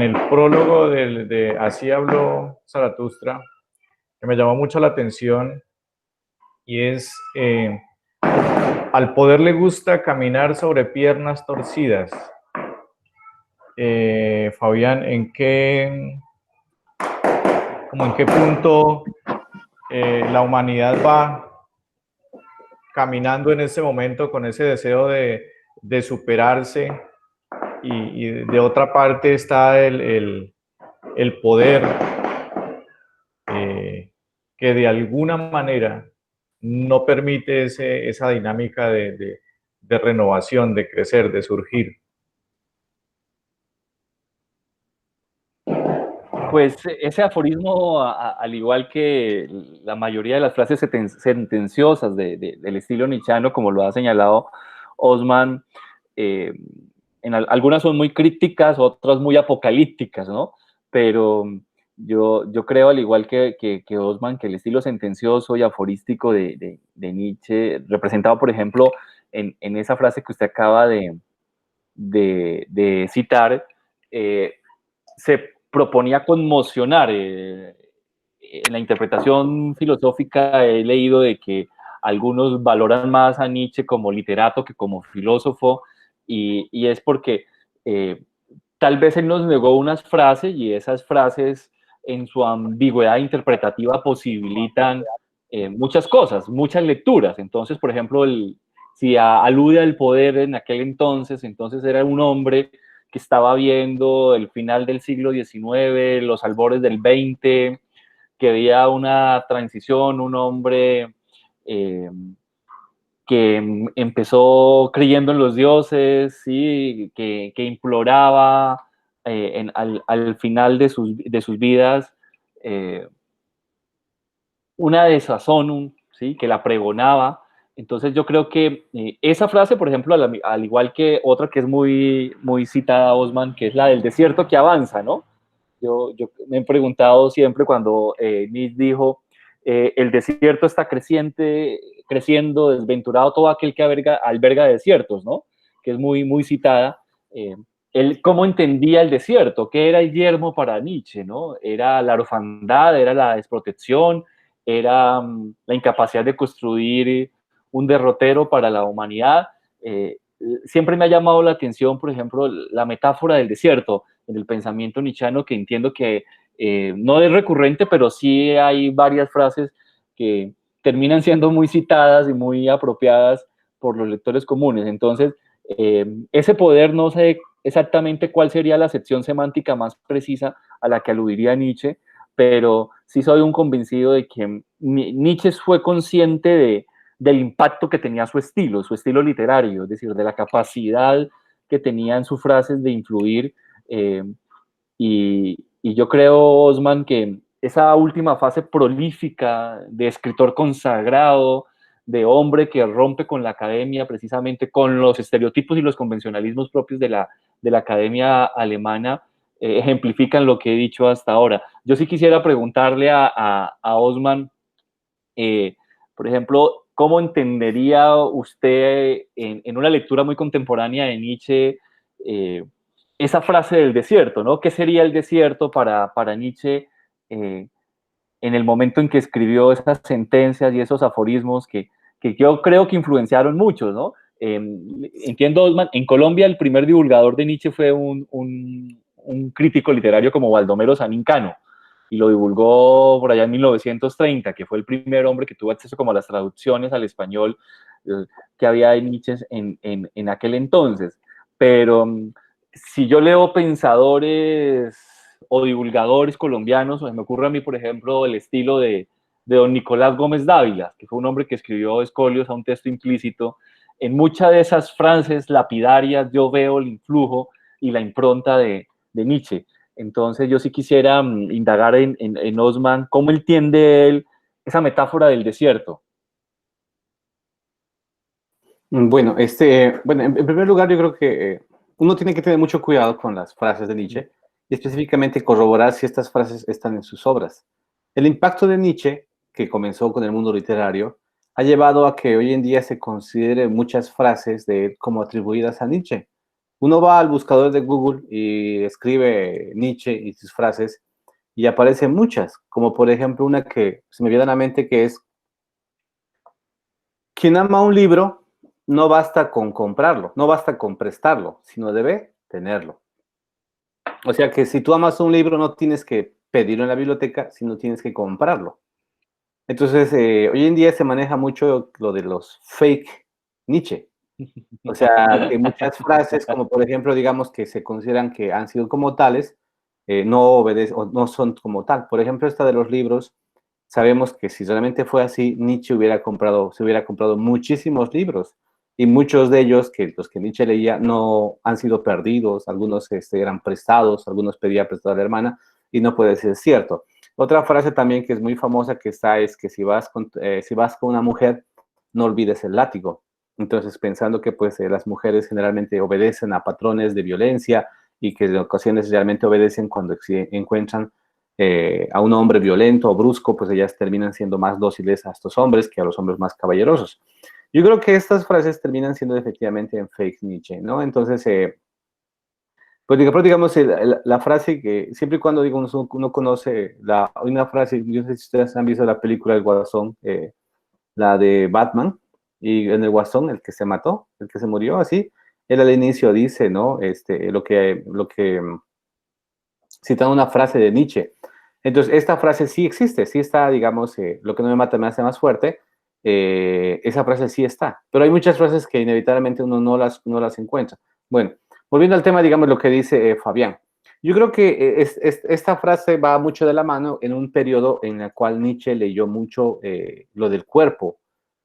el prólogo de Así habló Zaratustra, que me llamó mucho la atención, y es, al poder le gusta caminar sobre piernas torcidas. Fabián, ¿en qué punto la humanidad va caminando en ese momento con ese deseo de superarse, y de otra parte está el poder que de alguna manera no permite esa dinámica de renovación, de crecer, de surgir? Pues ese aforismo, al igual que la mayoría de las frases sentenciosas del estilo nietzscheano, como lo ha señalado Osman, algunas son muy críticas, otras muy apocalípticas, ¿no? Pero yo creo, al igual que Osman, que el estilo sentencioso y aforístico de Nietzsche, representado, por ejemplo, en esa frase que usted acaba de citar, se proponía conmocionar. En la interpretación filosófica he leído de que algunos valoran más a Nietzsche como literato que como filósofo, y es porque tal vez él nos negó unas frases, y esas frases en su ambigüedad interpretativa posibilitan muchas cosas, muchas lecturas. Entonces, por ejemplo, si alude al poder en aquel entonces era un hombre que estaba viendo el final del siglo XIX, los albores del XX, que había una transición, un hombre que empezó creyendo en los dioses, ¿sí? que imploraba al final de sus vidas una desazón, ¿sí? que la pregonaba. Entonces yo creo que esa frase, por ejemplo, al igual que otra que es muy, muy citada, Osman, que es la del desierto que avanza, ¿no? Yo me he preguntado siempre cuando Nietzsche dijo, el desierto está creciendo, desventurado todo aquel que alberga desiertos, ¿no? Que es muy, muy citada. Él, ¿cómo entendía el desierto? ¿Qué era el yermo para Nietzsche, no? Era la orfandad, era la desprotección, era la incapacidad de construir un derrotero para la humanidad. Siempre me ha llamado la atención, por ejemplo, la metáfora del desierto en el pensamiento nietzscheano, que entiendo que no es recurrente, pero sí hay varias frases que terminan siendo muy citadas y muy apropiadas por los lectores comunes. Entonces, ese poder, no sé exactamente cuál sería la acepción semántica más precisa a la que aludiría Nietzsche, pero sí soy un convencido de que Nietzsche fue consciente del impacto que tenía su estilo literario, es decir, de la capacidad que tenía en sus frases de influir. Y yo creo, Osman, que esa última fase prolífica de escritor consagrado, de hombre que rompe con la academia, precisamente con los estereotipos y los convencionalismos propios de la academia alemana, ejemplifican lo que he dicho hasta ahora. Yo sí quisiera preguntarle a Osman, por ejemplo, ¿cómo entendería usted en una lectura muy contemporánea de Nietzsche esa frase del desierto, ¿no? ¿Qué sería el desierto para Nietzsche en el momento en que escribió esas sentencias y esos aforismos que yo creo que influenciaron muchos, ¿no? Entiendo, Osman, en Colombia el primer divulgador de Nietzsche fue un crítico literario como Baldomero Sanincano, y lo divulgó por allá en 1930, que fue el primer hombre que tuvo acceso como a las traducciones al español que había de Nietzsche en aquel entonces. Pero si yo leo pensadores o divulgadores colombianos, me ocurre a mí, por ejemplo, el estilo de don Nicolás Gómez Dávila, que fue un hombre que escribió Escolios a un texto implícito. En muchas de esas frases lapidarias yo veo el influjo y la impronta de Nietzsche. Entonces yo sí quisiera indagar en Osman, ¿cómo entiende él esa metáfora del desierto? Bueno, bueno, en primer lugar yo creo que uno tiene que tener mucho cuidado con las frases de Nietzsche y específicamente corroborar si estas frases están en sus obras. El impacto de Nietzsche, que comenzó con el mundo literario, ha llevado a que hoy en día se considere muchas frases de él como atribuidas a Nietzsche. Uno va al buscador de Google y escribe Nietzsche y sus frases y aparecen muchas, como por ejemplo una que se me viene a la mente, que es: quien ama un libro no basta con comprarlo, no basta con prestarlo, sino debe tenerlo. O sea que si tú amas un libro no tienes que pedirlo en la biblioteca, sino tienes que comprarlo. Entonces, hoy en día se maneja mucho lo de los fake Nietzsche. O sea, que muchas frases, como por ejemplo, digamos que se consideran que han sido como tales, no obedecen o no son como tal. Por ejemplo, esta de los libros, sabemos que si realmente fue así, Nietzsche se hubiera comprado muchísimos libros, y muchos de ellos, que los que Nietzsche leía, no han sido perdidos, algunos eran prestados, algunos pedía prestado a la hermana, y no puede ser cierto. Otra frase también que es muy famosa que está es que si vas con una mujer, no olvides el látigo. Entonces, pensando que pues las mujeres generalmente obedecen a patrones de violencia y que en ocasiones realmente obedecen cuando encuentran a un hombre violento o brusco, pues ellas terminan siendo más dóciles a estos hombres que a los hombres más caballerosos. Yo creo que estas frases terminan siendo efectivamente en fake Nietzsche, ¿no? Entonces, pues digamos, la frase que siempre y cuando digo, uno conoce una frase, yo no sé si ustedes han visto la película El Guasón, la de Batman, y en el Guasón, el que se mató, el que se murió, así, él al inicio dice, ¿no? Cita una frase de Nietzsche. Entonces, esta frase sí existe, sí está, digamos, lo que no me mata me hace más fuerte, esa frase sí está, pero hay muchas frases que inevitablemente uno no las encuentra. Bueno, volviendo al tema, digamos, lo que dice Fabián. Yo creo que esta frase va mucho de la mano en un periodo en el cual Nietzsche leyó mucho lo del cuerpo,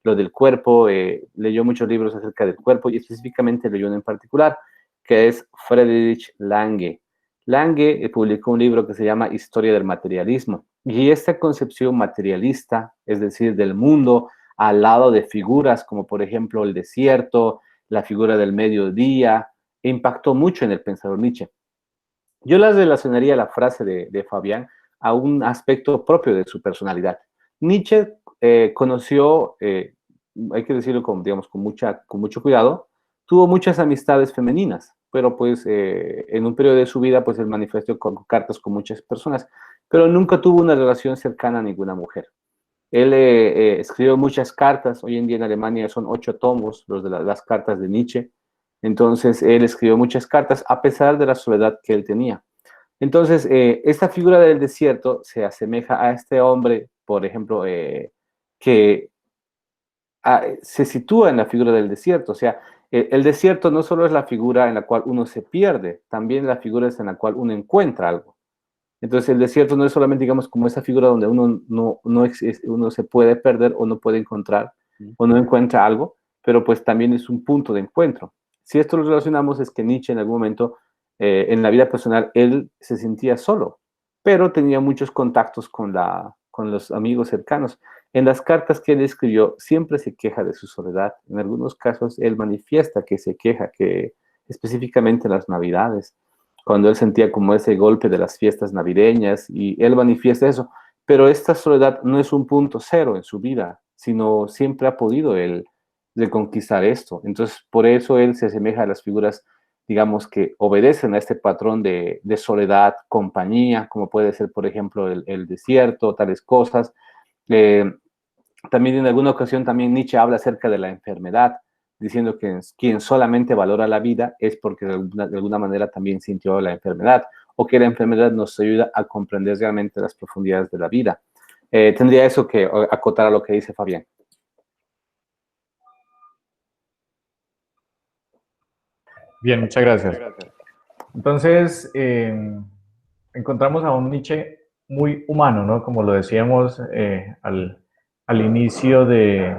leyó muchos libros acerca del cuerpo y específicamente leyó uno en particular, que es Friedrich Lange. Lange publicó un libro que se llama Historia del Materialismo y esta concepción materialista, es decir, del mundo al lado de figuras como por ejemplo el desierto, la figura del mediodía, impactó mucho en el pensador Nietzsche. Yo la relacionaría la frase de Fabián a un aspecto propio de su personalidad. Nietzsche conoció, hay que decirlo digamos, con mucho cuidado, tuvo muchas amistades femeninas, pero pues en un periodo de su vida pues él manifestó con cartas con muchas personas, pero nunca tuvo una relación cercana a ninguna mujer. Él escribió muchas cartas, hoy en día en Alemania son 8 tomos, los de las cartas de Nietzsche. Entonces él escribió muchas cartas a pesar de la soledad que él tenía. Entonces, esta figura del desierto se asemeja a este hombre, por ejemplo, que se sitúa en la figura del desierto. O sea, el desierto no solo es la figura en la cual uno se pierde, también la figura es en la cual uno encuentra algo. Entonces, el desierto no es solamente, digamos, como esa figura donde uno se puede perder o no puede encontrar o no encuentra algo, pero pues también es un punto de encuentro. Si esto lo relacionamos es que Nietzsche en algún momento en la vida personal él se sentía solo, pero tenía muchos contactos con los amigos cercanos. En las cartas que él escribió siempre se queja de su soledad. En algunos casos él manifiesta que se queja, que específicamente en las Navidades, cuando él sentía como ese golpe de las fiestas navideñas y él manifiesta eso. Pero esta soledad no es un punto cero en su vida, sino siempre ha podido él reconquistar esto. Entonces, por eso él se asemeja a las figuras, digamos, que obedecen a este patrón de soledad, compañía, como puede ser, por ejemplo, el desierto, tales cosas. Eh, También en alguna ocasión también Nietzsche habla acerca de la enfermedad, diciendo que quien solamente valora la vida es porque de alguna manera también sintió la enfermedad, o que la enfermedad nos ayuda a comprender realmente las profundidades de la vida. Tendría eso que acotar a lo que dice Fabián. Bien, muchas gracias. Entonces, encontramos a un Nietzsche muy humano, ¿no? Como lo decíamos al inicio de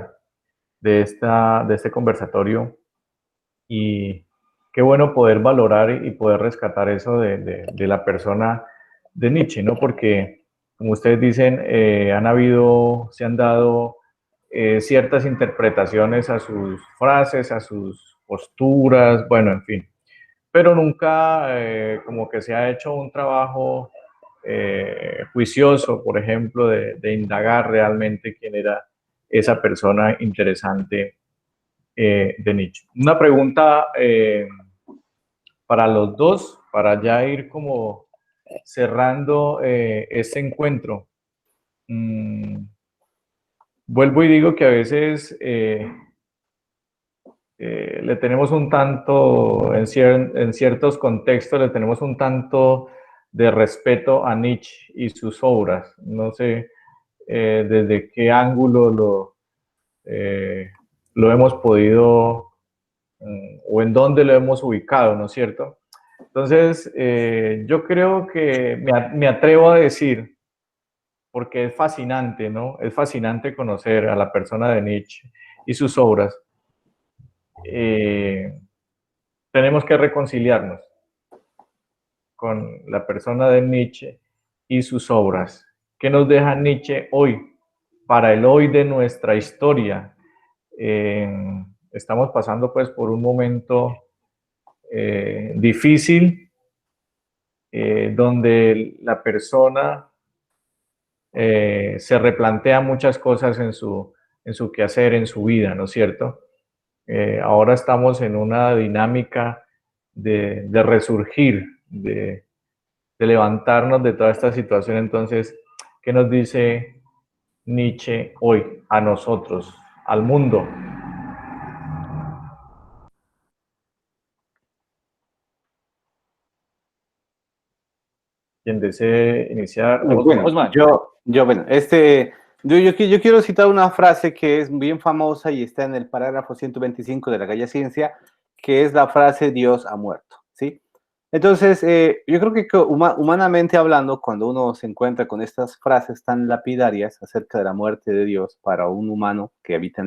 este conversatorio. Y qué bueno poder valorar y poder rescatar eso de la persona de Nietzsche, ¿no? Porque, como ustedes dicen, se han dado ciertas interpretaciones a sus frases, a sus posturas, bueno, en fin. Pero nunca como que se ha hecho un trabajo juicioso, por ejemplo, de indagar realmente quién era esa persona interesante de Nietzsche. Una pregunta para los dos, para ya ir como cerrando este encuentro. Vuelvo y digo que a veces le tenemos un tanto, en ciertos contextos, le tenemos un tanto de respeto a Nietzsche y sus obras. No sé desde qué ángulo lo hemos podido o en dónde lo hemos ubicado, ¿no es cierto? Entonces, yo creo que me atrevo a decir, porque es fascinante, ¿no? Es fascinante conocer a la persona de Nietzsche y sus obras. Tenemos que reconciliarnos con la persona de Nietzsche y sus obras. ¿Qué nos deja Nietzsche hoy? Para el hoy de nuestra historia. estamos pasando pues por un momento difícil, donde la persona se replantea muchas cosas en su quehacer, en su vida, ¿no es cierto? Ahora estamos en una dinámica de resurgir, de levantarnos de toda esta situación. Entonces, ¿qué nos dice Nietzsche hoy a nosotros, al mundo? Quien desee iniciar, Bueno, Osman. yo quiero citar una frase que es bien famosa y está en el parágrafo 125 de la Galla Ciencia, que es la frase Dios ha muerto, ¿sí? Entonces, yo creo que humanamente hablando, cuando uno se encuentra con estas frases tan lapidarias acerca de la muerte de Dios para un humano que habita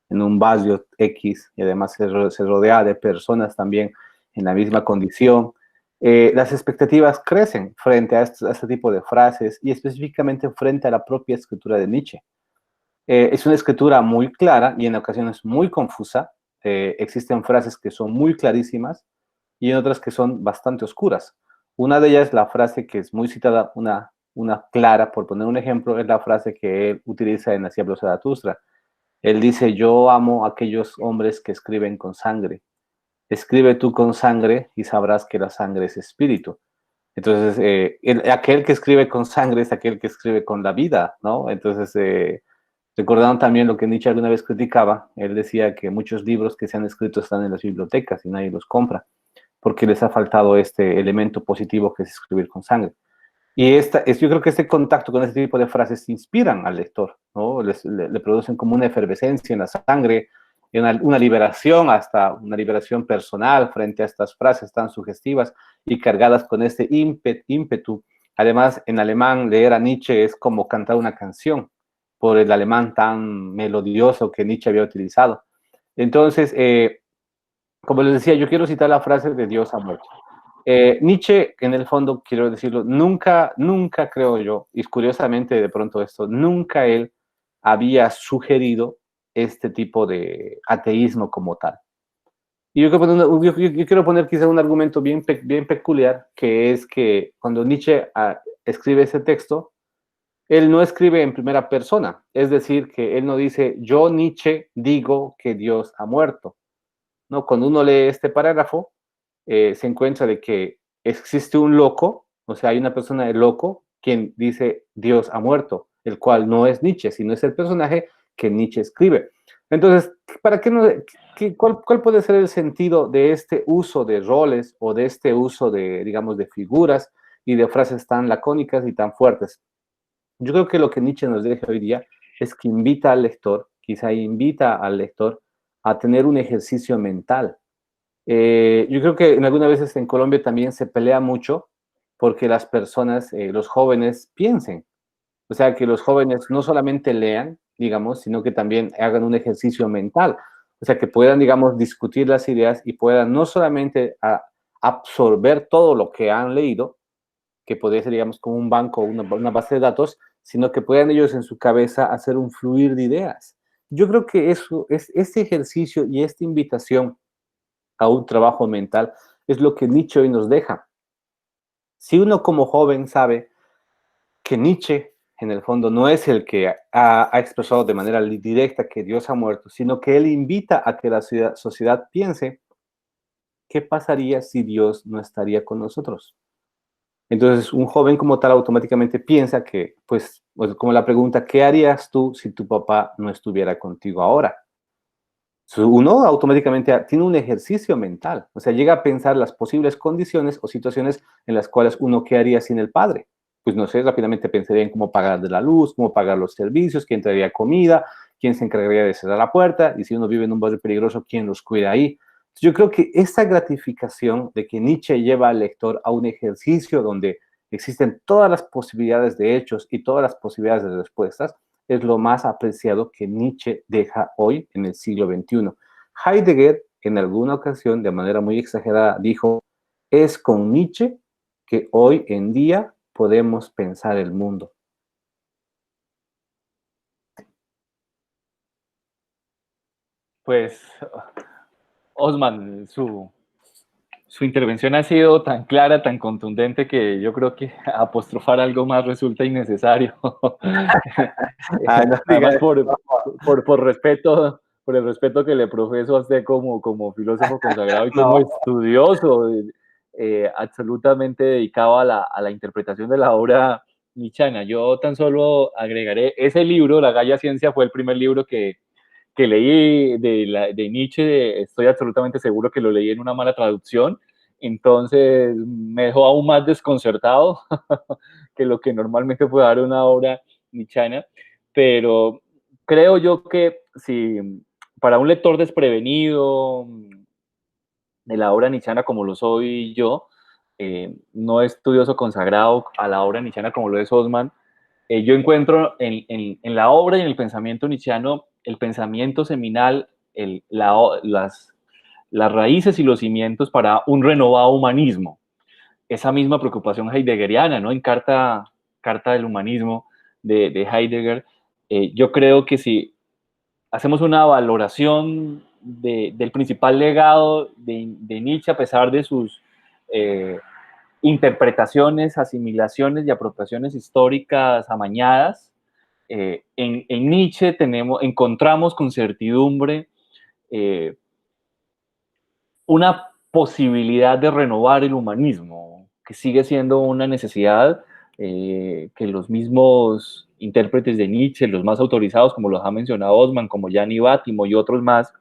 en un barrio X y además se rodea de personas también en la misma condición, las expectativas crecen frente a este tipo de frases y específicamente frente a la propia escritura de Nietzsche. Es una escritura muy clara y en ocasiones muy confusa. Existen frases que son muy clarísimas y en otras que son bastante oscuras. Una de ellas, la frase que es muy citada, una clara, por poner un ejemplo, es la frase que él utiliza en Así habló Zaratustra. Él dice, yo amo a aquellos hombres que escriben con sangre. Escribe tú con sangre y sabrás que la sangre es espíritu. Entonces, aquel que escribe con sangre es aquel que escribe con la vida, ¿no? Entonces, recordaron también lo que Nietzsche alguna vez criticaba. Él decía que muchos libros que se han escrito están en las bibliotecas y nadie los compra, porque les ha faltado este elemento positivo que es escribir con sangre. Y yo creo que este contacto con este tipo de frases inspiran al lector, ¿no? Le producen como una efervescencia en la sangre, una liberación, hasta una liberación personal frente a estas frases tan sugestivas y cargadas con este ímpetu. Además, en alemán, leer a Nietzsche es como cantar una canción, por el alemán tan melodioso que Nietzsche había utilizado. Entonces, como les decía, yo quiero citar la frase de Dios ha muerto. Nietzsche, en el fondo, quiero decirlo, nunca creo yo, y curiosamente de pronto esto, nunca él había sugerido este tipo de ateísmo como tal. Y yo quiero poner quizá un argumento bien peculiar, que es que cuando Nietzsche escribe ese texto, él no escribe en primera persona, es decir, que él no dice, yo Nietzsche digo que Dios ha muerto. No, cuando uno lee este parágrafo, se encuentra de que existe un loco, o sea, hay una persona de loco quien dice Dios ha muerto, el cual no es Nietzsche, sino es el personaje que Nietzsche escribe. Entonces, ¿para qué no, cuál puede ser el sentido de este uso de roles o de este uso de, digamos, de figuras y de frases tan lacónicas y tan fuertes? Yo creo que lo que Nietzsche nos deja hoy día es que invita al lector, quizá invita al lector a tener un ejercicio mental. Yo creo que en algunas veces en Colombia también se pelea mucho porque las personas, los jóvenes, piensen. O sea, que los jóvenes no solamente lean, digamos, sino que también hagan un ejercicio mental. O sea, que puedan, digamos, discutir las ideas y puedan no solamente absorber todo lo que han leído, que podría ser, digamos, como un banco, una base de datos, sino que puedan ellos en su cabeza hacer un fluir de ideas. Yo creo que eso es este ejercicio y esta invitación a un trabajo mental es lo que Nietzsche hoy nos deja. Si uno como joven sabe que Nietzsche, en el fondo, no es el que ha expresado de manera directa que Dios ha muerto, sino que él invita a que la sociedad piense qué pasaría si Dios no estaría con nosotros. Entonces, un joven como tal automáticamente piensa que, pues como la pregunta, ¿qué harías tú si tu papá no estuviera contigo ahora? Uno automáticamente tiene un ejercicio mental, o sea, llega a pensar las posibles condiciones o situaciones en las cuales uno qué haría sin el padre. Pues no sé, rápidamente pensaría en cómo pagar de la luz, cómo pagar los servicios, quién traería comida, quién se encargaría de cerrar la puerta, y si uno vive en un barrio peligroso, quién los cuida ahí. Yo creo que esta gratificación de que Nietzsche lleva al lector a un ejercicio donde existen todas las posibilidades de hechos y todas las posibilidades de respuestas, es lo más apreciado que Nietzsche deja hoy en el siglo XXI. Heidegger, en alguna ocasión, de manera muy exagerada, dijo, es con Nietzsche que hoy en día podemos pensar el mundo. Pues, Osman, su intervención ha sido tan clara, tan contundente, que yo creo que apostrofar algo más resulta innecesario. No Además, diga respeto, por el respeto que le profeso a usted como filósofo consagrado y como no. estudioso, absolutamente dedicado a la interpretación de la obra nietzscheana. Yo tan solo agregaré, ese libro, La Gaia Ciencia, fue el primer libro que leí de Nietzsche. Estoy absolutamente seguro que lo leí en una mala traducción, entonces me dejó aún más desconcertado que lo que normalmente puede dar una obra nietzscheana, pero creo yo que si para un lector desprevenido de la obra nietzscheana como lo soy yo, no estudioso consagrado a la obra nietzscheana como lo es Osman, yo encuentro en la obra y en el pensamiento nietzscheano el pensamiento seminal, las raíces y los cimientos para un renovado humanismo. Esa misma preocupación heideggeriana, ¿no? En Carta del Humanismo de Heidegger, yo creo que si hacemos una valoración del principal legado de Nietzsche, a pesar de sus eh, interpretaciones, asimilaciones y apropiaciones históricas amañadas, en Nietzsche encontramos con certidumbre eh, una posibilidad de renovar el humanismo, que sigue siendo una necesidad que los mismos intérpretes de Nietzsche, los más autorizados, como los ha mencionado Osman, como Gianni Bátimo y otros más,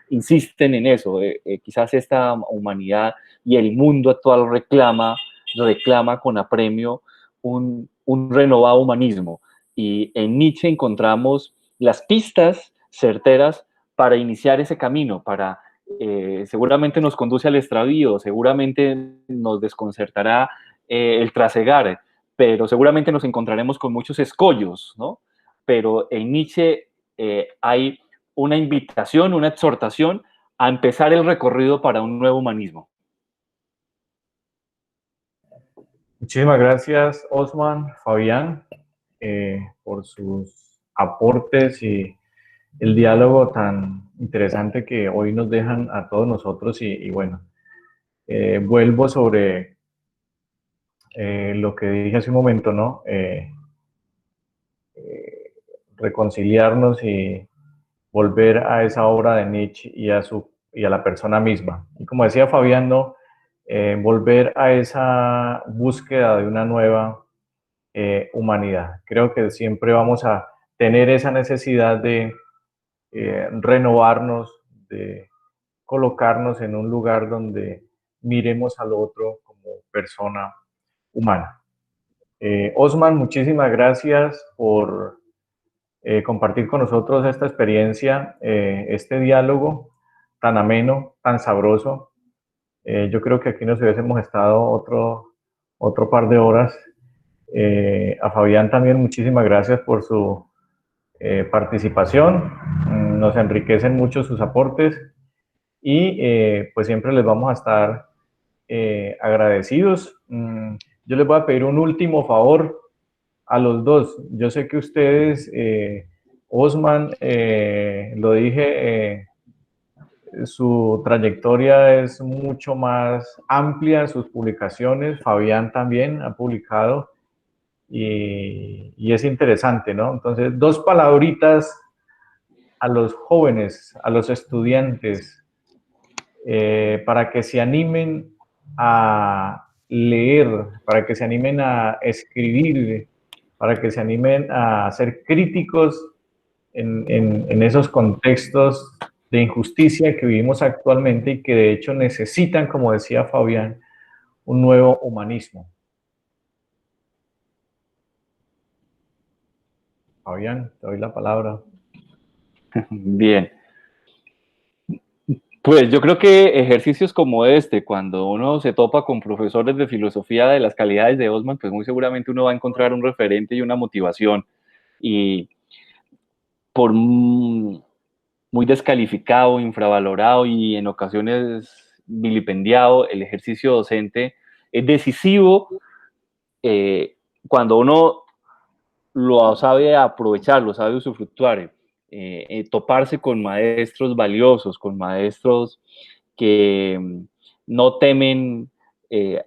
insisten en eso. Quizás esta humanidad y el mundo actual reclama con apremio un renovado humanismo. Y en Nietzsche encontramos las pistas certeras para iniciar ese camino, seguramente nos conduce al extravío, seguramente nos desconcertará el trasegar, pero seguramente nos encontraremos con muchos escollos, ¿no? Pero en Nietzsche hay una invitación, una exhortación a empezar el recorrido para un nuevo humanismo. Muchísimas gracias, Osman, Fabián, por sus aportes y el diálogo tan interesante que hoy nos dejan a todos nosotros. Y bueno, vuelvo sobre lo que dije hace un momento, ¿no? Reconciliarnos y volver a esa obra de Nietzsche y a la persona misma. Y como decía Fabián, ¿no? Volver a esa búsqueda de una nueva humanidad. Creo que siempre vamos a tener esa necesidad de renovarnos, de colocarnos en un lugar donde miremos al otro como persona humana. Osman, muchísimas gracias por compartir con nosotros esta experiencia, este diálogo tan ameno, tan sabroso. Yo creo que aquí nos hubiésemos estado otro par de horas. A Fabián también muchísimas gracias por su participación. Nos enriquecen mucho sus aportes y pues siempre les vamos a estar agradecidos. Yo les voy a pedir un último favor a los dos. Yo sé que ustedes, Osman, lo dije, su trayectoria es mucho más amplia, sus publicaciones. Fabián también ha publicado y es interesante, ¿no? Entonces, dos palabritas a los jóvenes, a los estudiantes, para que se animen a leer, para que se animen a escribir, para que se animen a ser críticos en esos contextos de injusticia que vivimos actualmente y que de hecho necesitan, como decía Fabián, un nuevo humanismo. Fabián, te doy la palabra. Bien. Pues yo creo que ejercicios como este, cuando uno se topa con profesores de filosofía de las calidades de Osman, pues muy seguramente uno va a encontrar un referente y una motivación. Y por muy descalificado, infravalorado y en ocasiones vilipendiado, el ejercicio docente es decisivo cuando uno lo sabe aprovechar, lo sabe usufructuar. toparse con maestros valiosos, con maestros que no temen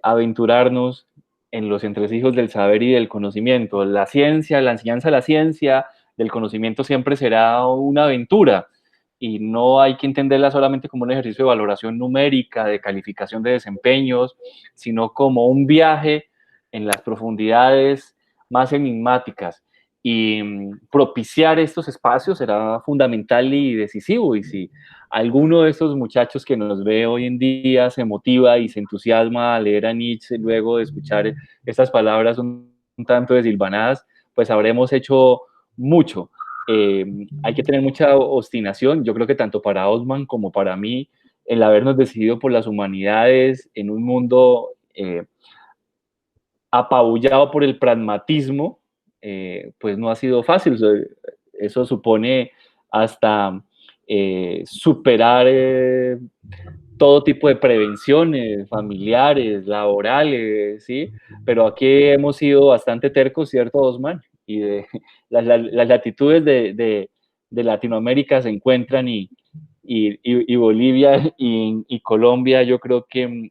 aventurarnos en los entresijos del saber y del conocimiento. La ciencia, la enseñanza de la ciencia, del conocimiento siempre será una aventura y no hay que entenderla solamente como un ejercicio de valoración numérica, de calificación de desempeños, sino como un viaje en las profundidades más enigmáticas. Y propiciar estos espacios será fundamental y decisivo. Y si alguno de estos muchachos que nos ve hoy en día se motiva y se entusiasma a leer a Nietzsche luego de escuchar estas palabras un tanto desilvanadas, pues habremos hecho mucho. Hay que tener mucha obstinación, yo creo que tanto para Osman como para mí, el habernos decidido por las humanidades en un mundo apabullado por el pragmatismo, pues no ha sido fácil. Eso supone hasta superar todo tipo de prevenciones familiares, laborales, ¿sí? Pero aquí hemos sido bastante tercos, ¿cierto, Osman? Y las latitudes de Latinoamérica se encuentran y Bolivia y Colombia, yo creo que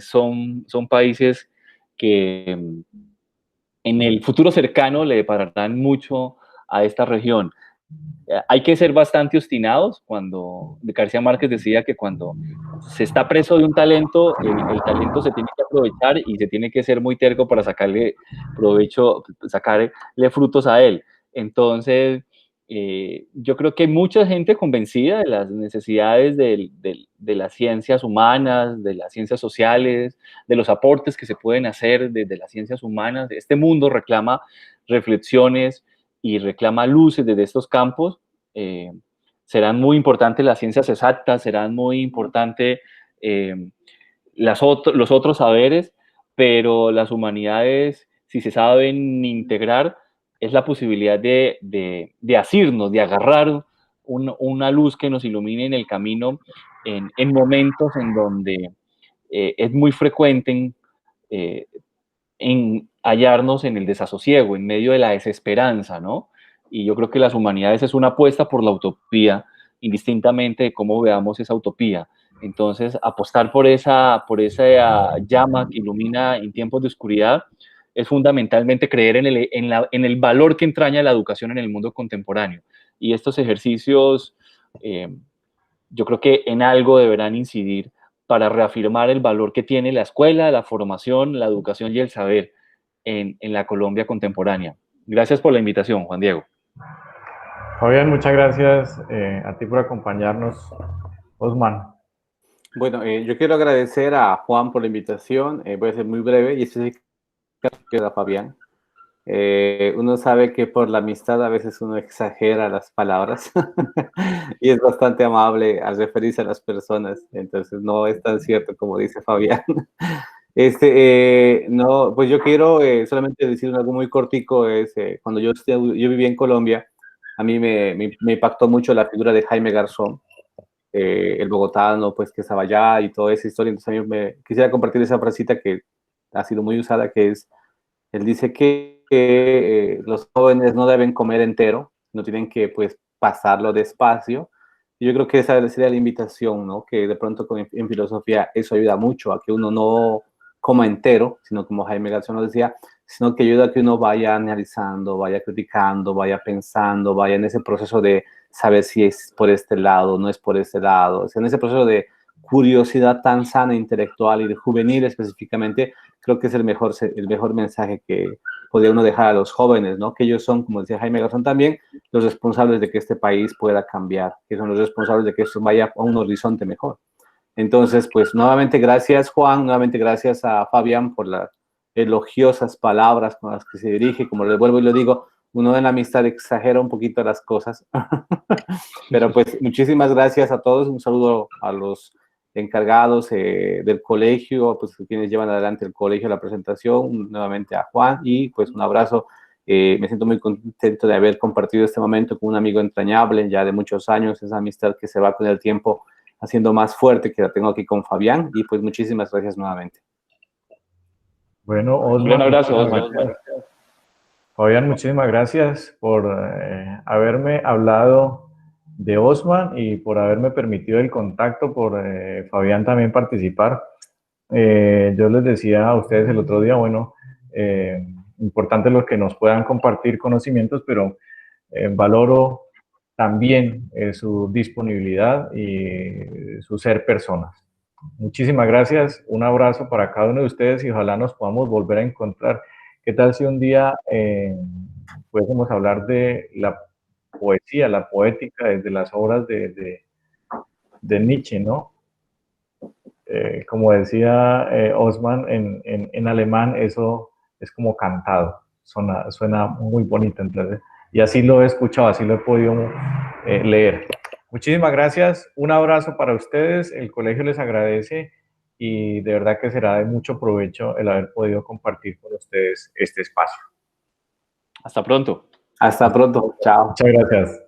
son países que en el futuro cercano le depararán mucho a esta región. Hay que ser bastante obstinados. Cuando García Márquez decía que cuando se está preso de un talento, el talento se tiene que aprovechar y se tiene que ser muy terco para sacarle provecho, sacarle frutos a él. Entonces, yo creo que hay mucha gente convencida de las necesidades de las ciencias humanas, de las ciencias sociales, de los aportes que se pueden hacer desde las ciencias humanas. Este mundo reclama reflexiones y reclama luces desde estos campos. Serán muy importantes las ciencias exactas, serán muy importantes los otros saberes, pero las humanidades, si se saben integrar, es la posibilidad de asirnos, de agarrar una luz que nos ilumine en el camino en momentos en donde es muy frecuente en hallarnos en el desasosiego, en medio de la desesperanza, ¿no? Y yo creo que las humanidades es una apuesta por la utopía, indistintamente de cómo veamos esa utopía. Entonces, apostar por esa llama que ilumina en tiempos de oscuridad es fundamentalmente creer en el valor que entraña la educación en el mundo contemporáneo. Y estos ejercicios, yo creo que en algo deberán incidir para reafirmar el valor que tiene la escuela, la formación, la educación y el saber en la Colombia contemporánea. Gracias por la invitación, Juan Diego. Fabián, muchas gracias a ti por acompañarnos. Osman. Bueno, yo quiero agradecer a Juan por la invitación. Voy a ser muy breve y específicamente a Fabián. Uno sabe que por la amistad a veces uno exagera las palabras y es bastante amable al referirse a las personas, entonces no es tan cierto como dice Fabián. No, pues yo quiero solamente decir algo muy cortico, cuando yo viví en Colombia, a mí me impactó mucho la figura de Jaime Garzón, el bogotano, pues que estaba allá y toda esa historia. Entonces a mí quisiera compartir esa frasita que ha sido muy usada, que es, él dice que los jóvenes no deben comer entero, no tienen que pues pasarlo despacio. Y yo creo que esa sería la invitación, ¿no? Que de pronto en filosofía eso ayuda mucho a que uno no coma entero, sino como Jaime Garzón nos decía, sino que ayuda a que uno vaya analizando, vaya criticando, vaya pensando, vaya en ese proceso de saber si es por este lado, no es por este lado, o sea, en ese proceso de curiosidad tan sana intelectual y de juvenil específicamente, creo que es el mejor mensaje que podría uno dejar a los jóvenes, ¿no? Que ellos son, como decía Jaime Garzón también, los responsables de que este país pueda cambiar, que son los responsables de que esto vaya a un horizonte mejor. Entonces, pues nuevamente gracias Juan, nuevamente gracias a Fabián por las elogiosas palabras con las que se dirige. Como le vuelvo y lo digo, uno en la amistad exagera un poquito las cosas. Pero pues muchísimas gracias a todos, un saludo a los encargados del colegio, pues quienes llevan adelante el colegio, la presentación, nuevamente a Juan, y pues un abrazo. Me siento muy contento de haber compartido este momento con un amigo entrañable ya de muchos años, esa amistad que se va con el tiempo haciendo más fuerte, que la tengo aquí con Fabián, y pues muchísimas gracias nuevamente. Bueno, Osman, Un abrazo, Osman. Fabián, muchísimas gracias por haberme hablado de Osman y por haberme permitido el contacto, por Fabián también participar. Yo les decía a ustedes el otro día, bueno, importante lo que nos puedan compartir conocimientos, pero valoro también su disponibilidad y su ser personas. Muchísimas gracias, un abrazo para cada uno de ustedes y ojalá nos podamos volver a encontrar. ¿Qué tal si un día pudiésemos hablar de la poesía, la poética desde las obras de Nietzsche, ¿no? Como decía Osman, en alemán eso es como cantado, suena muy bonito, entonces, y así lo he escuchado, así lo he podido leer. Muchísimas gracias, un abrazo para ustedes, el colegio les agradece y de verdad que será de mucho provecho el haber podido compartir con ustedes este espacio. Hasta pronto. Hasta pronto. Chao. Muchas gracias.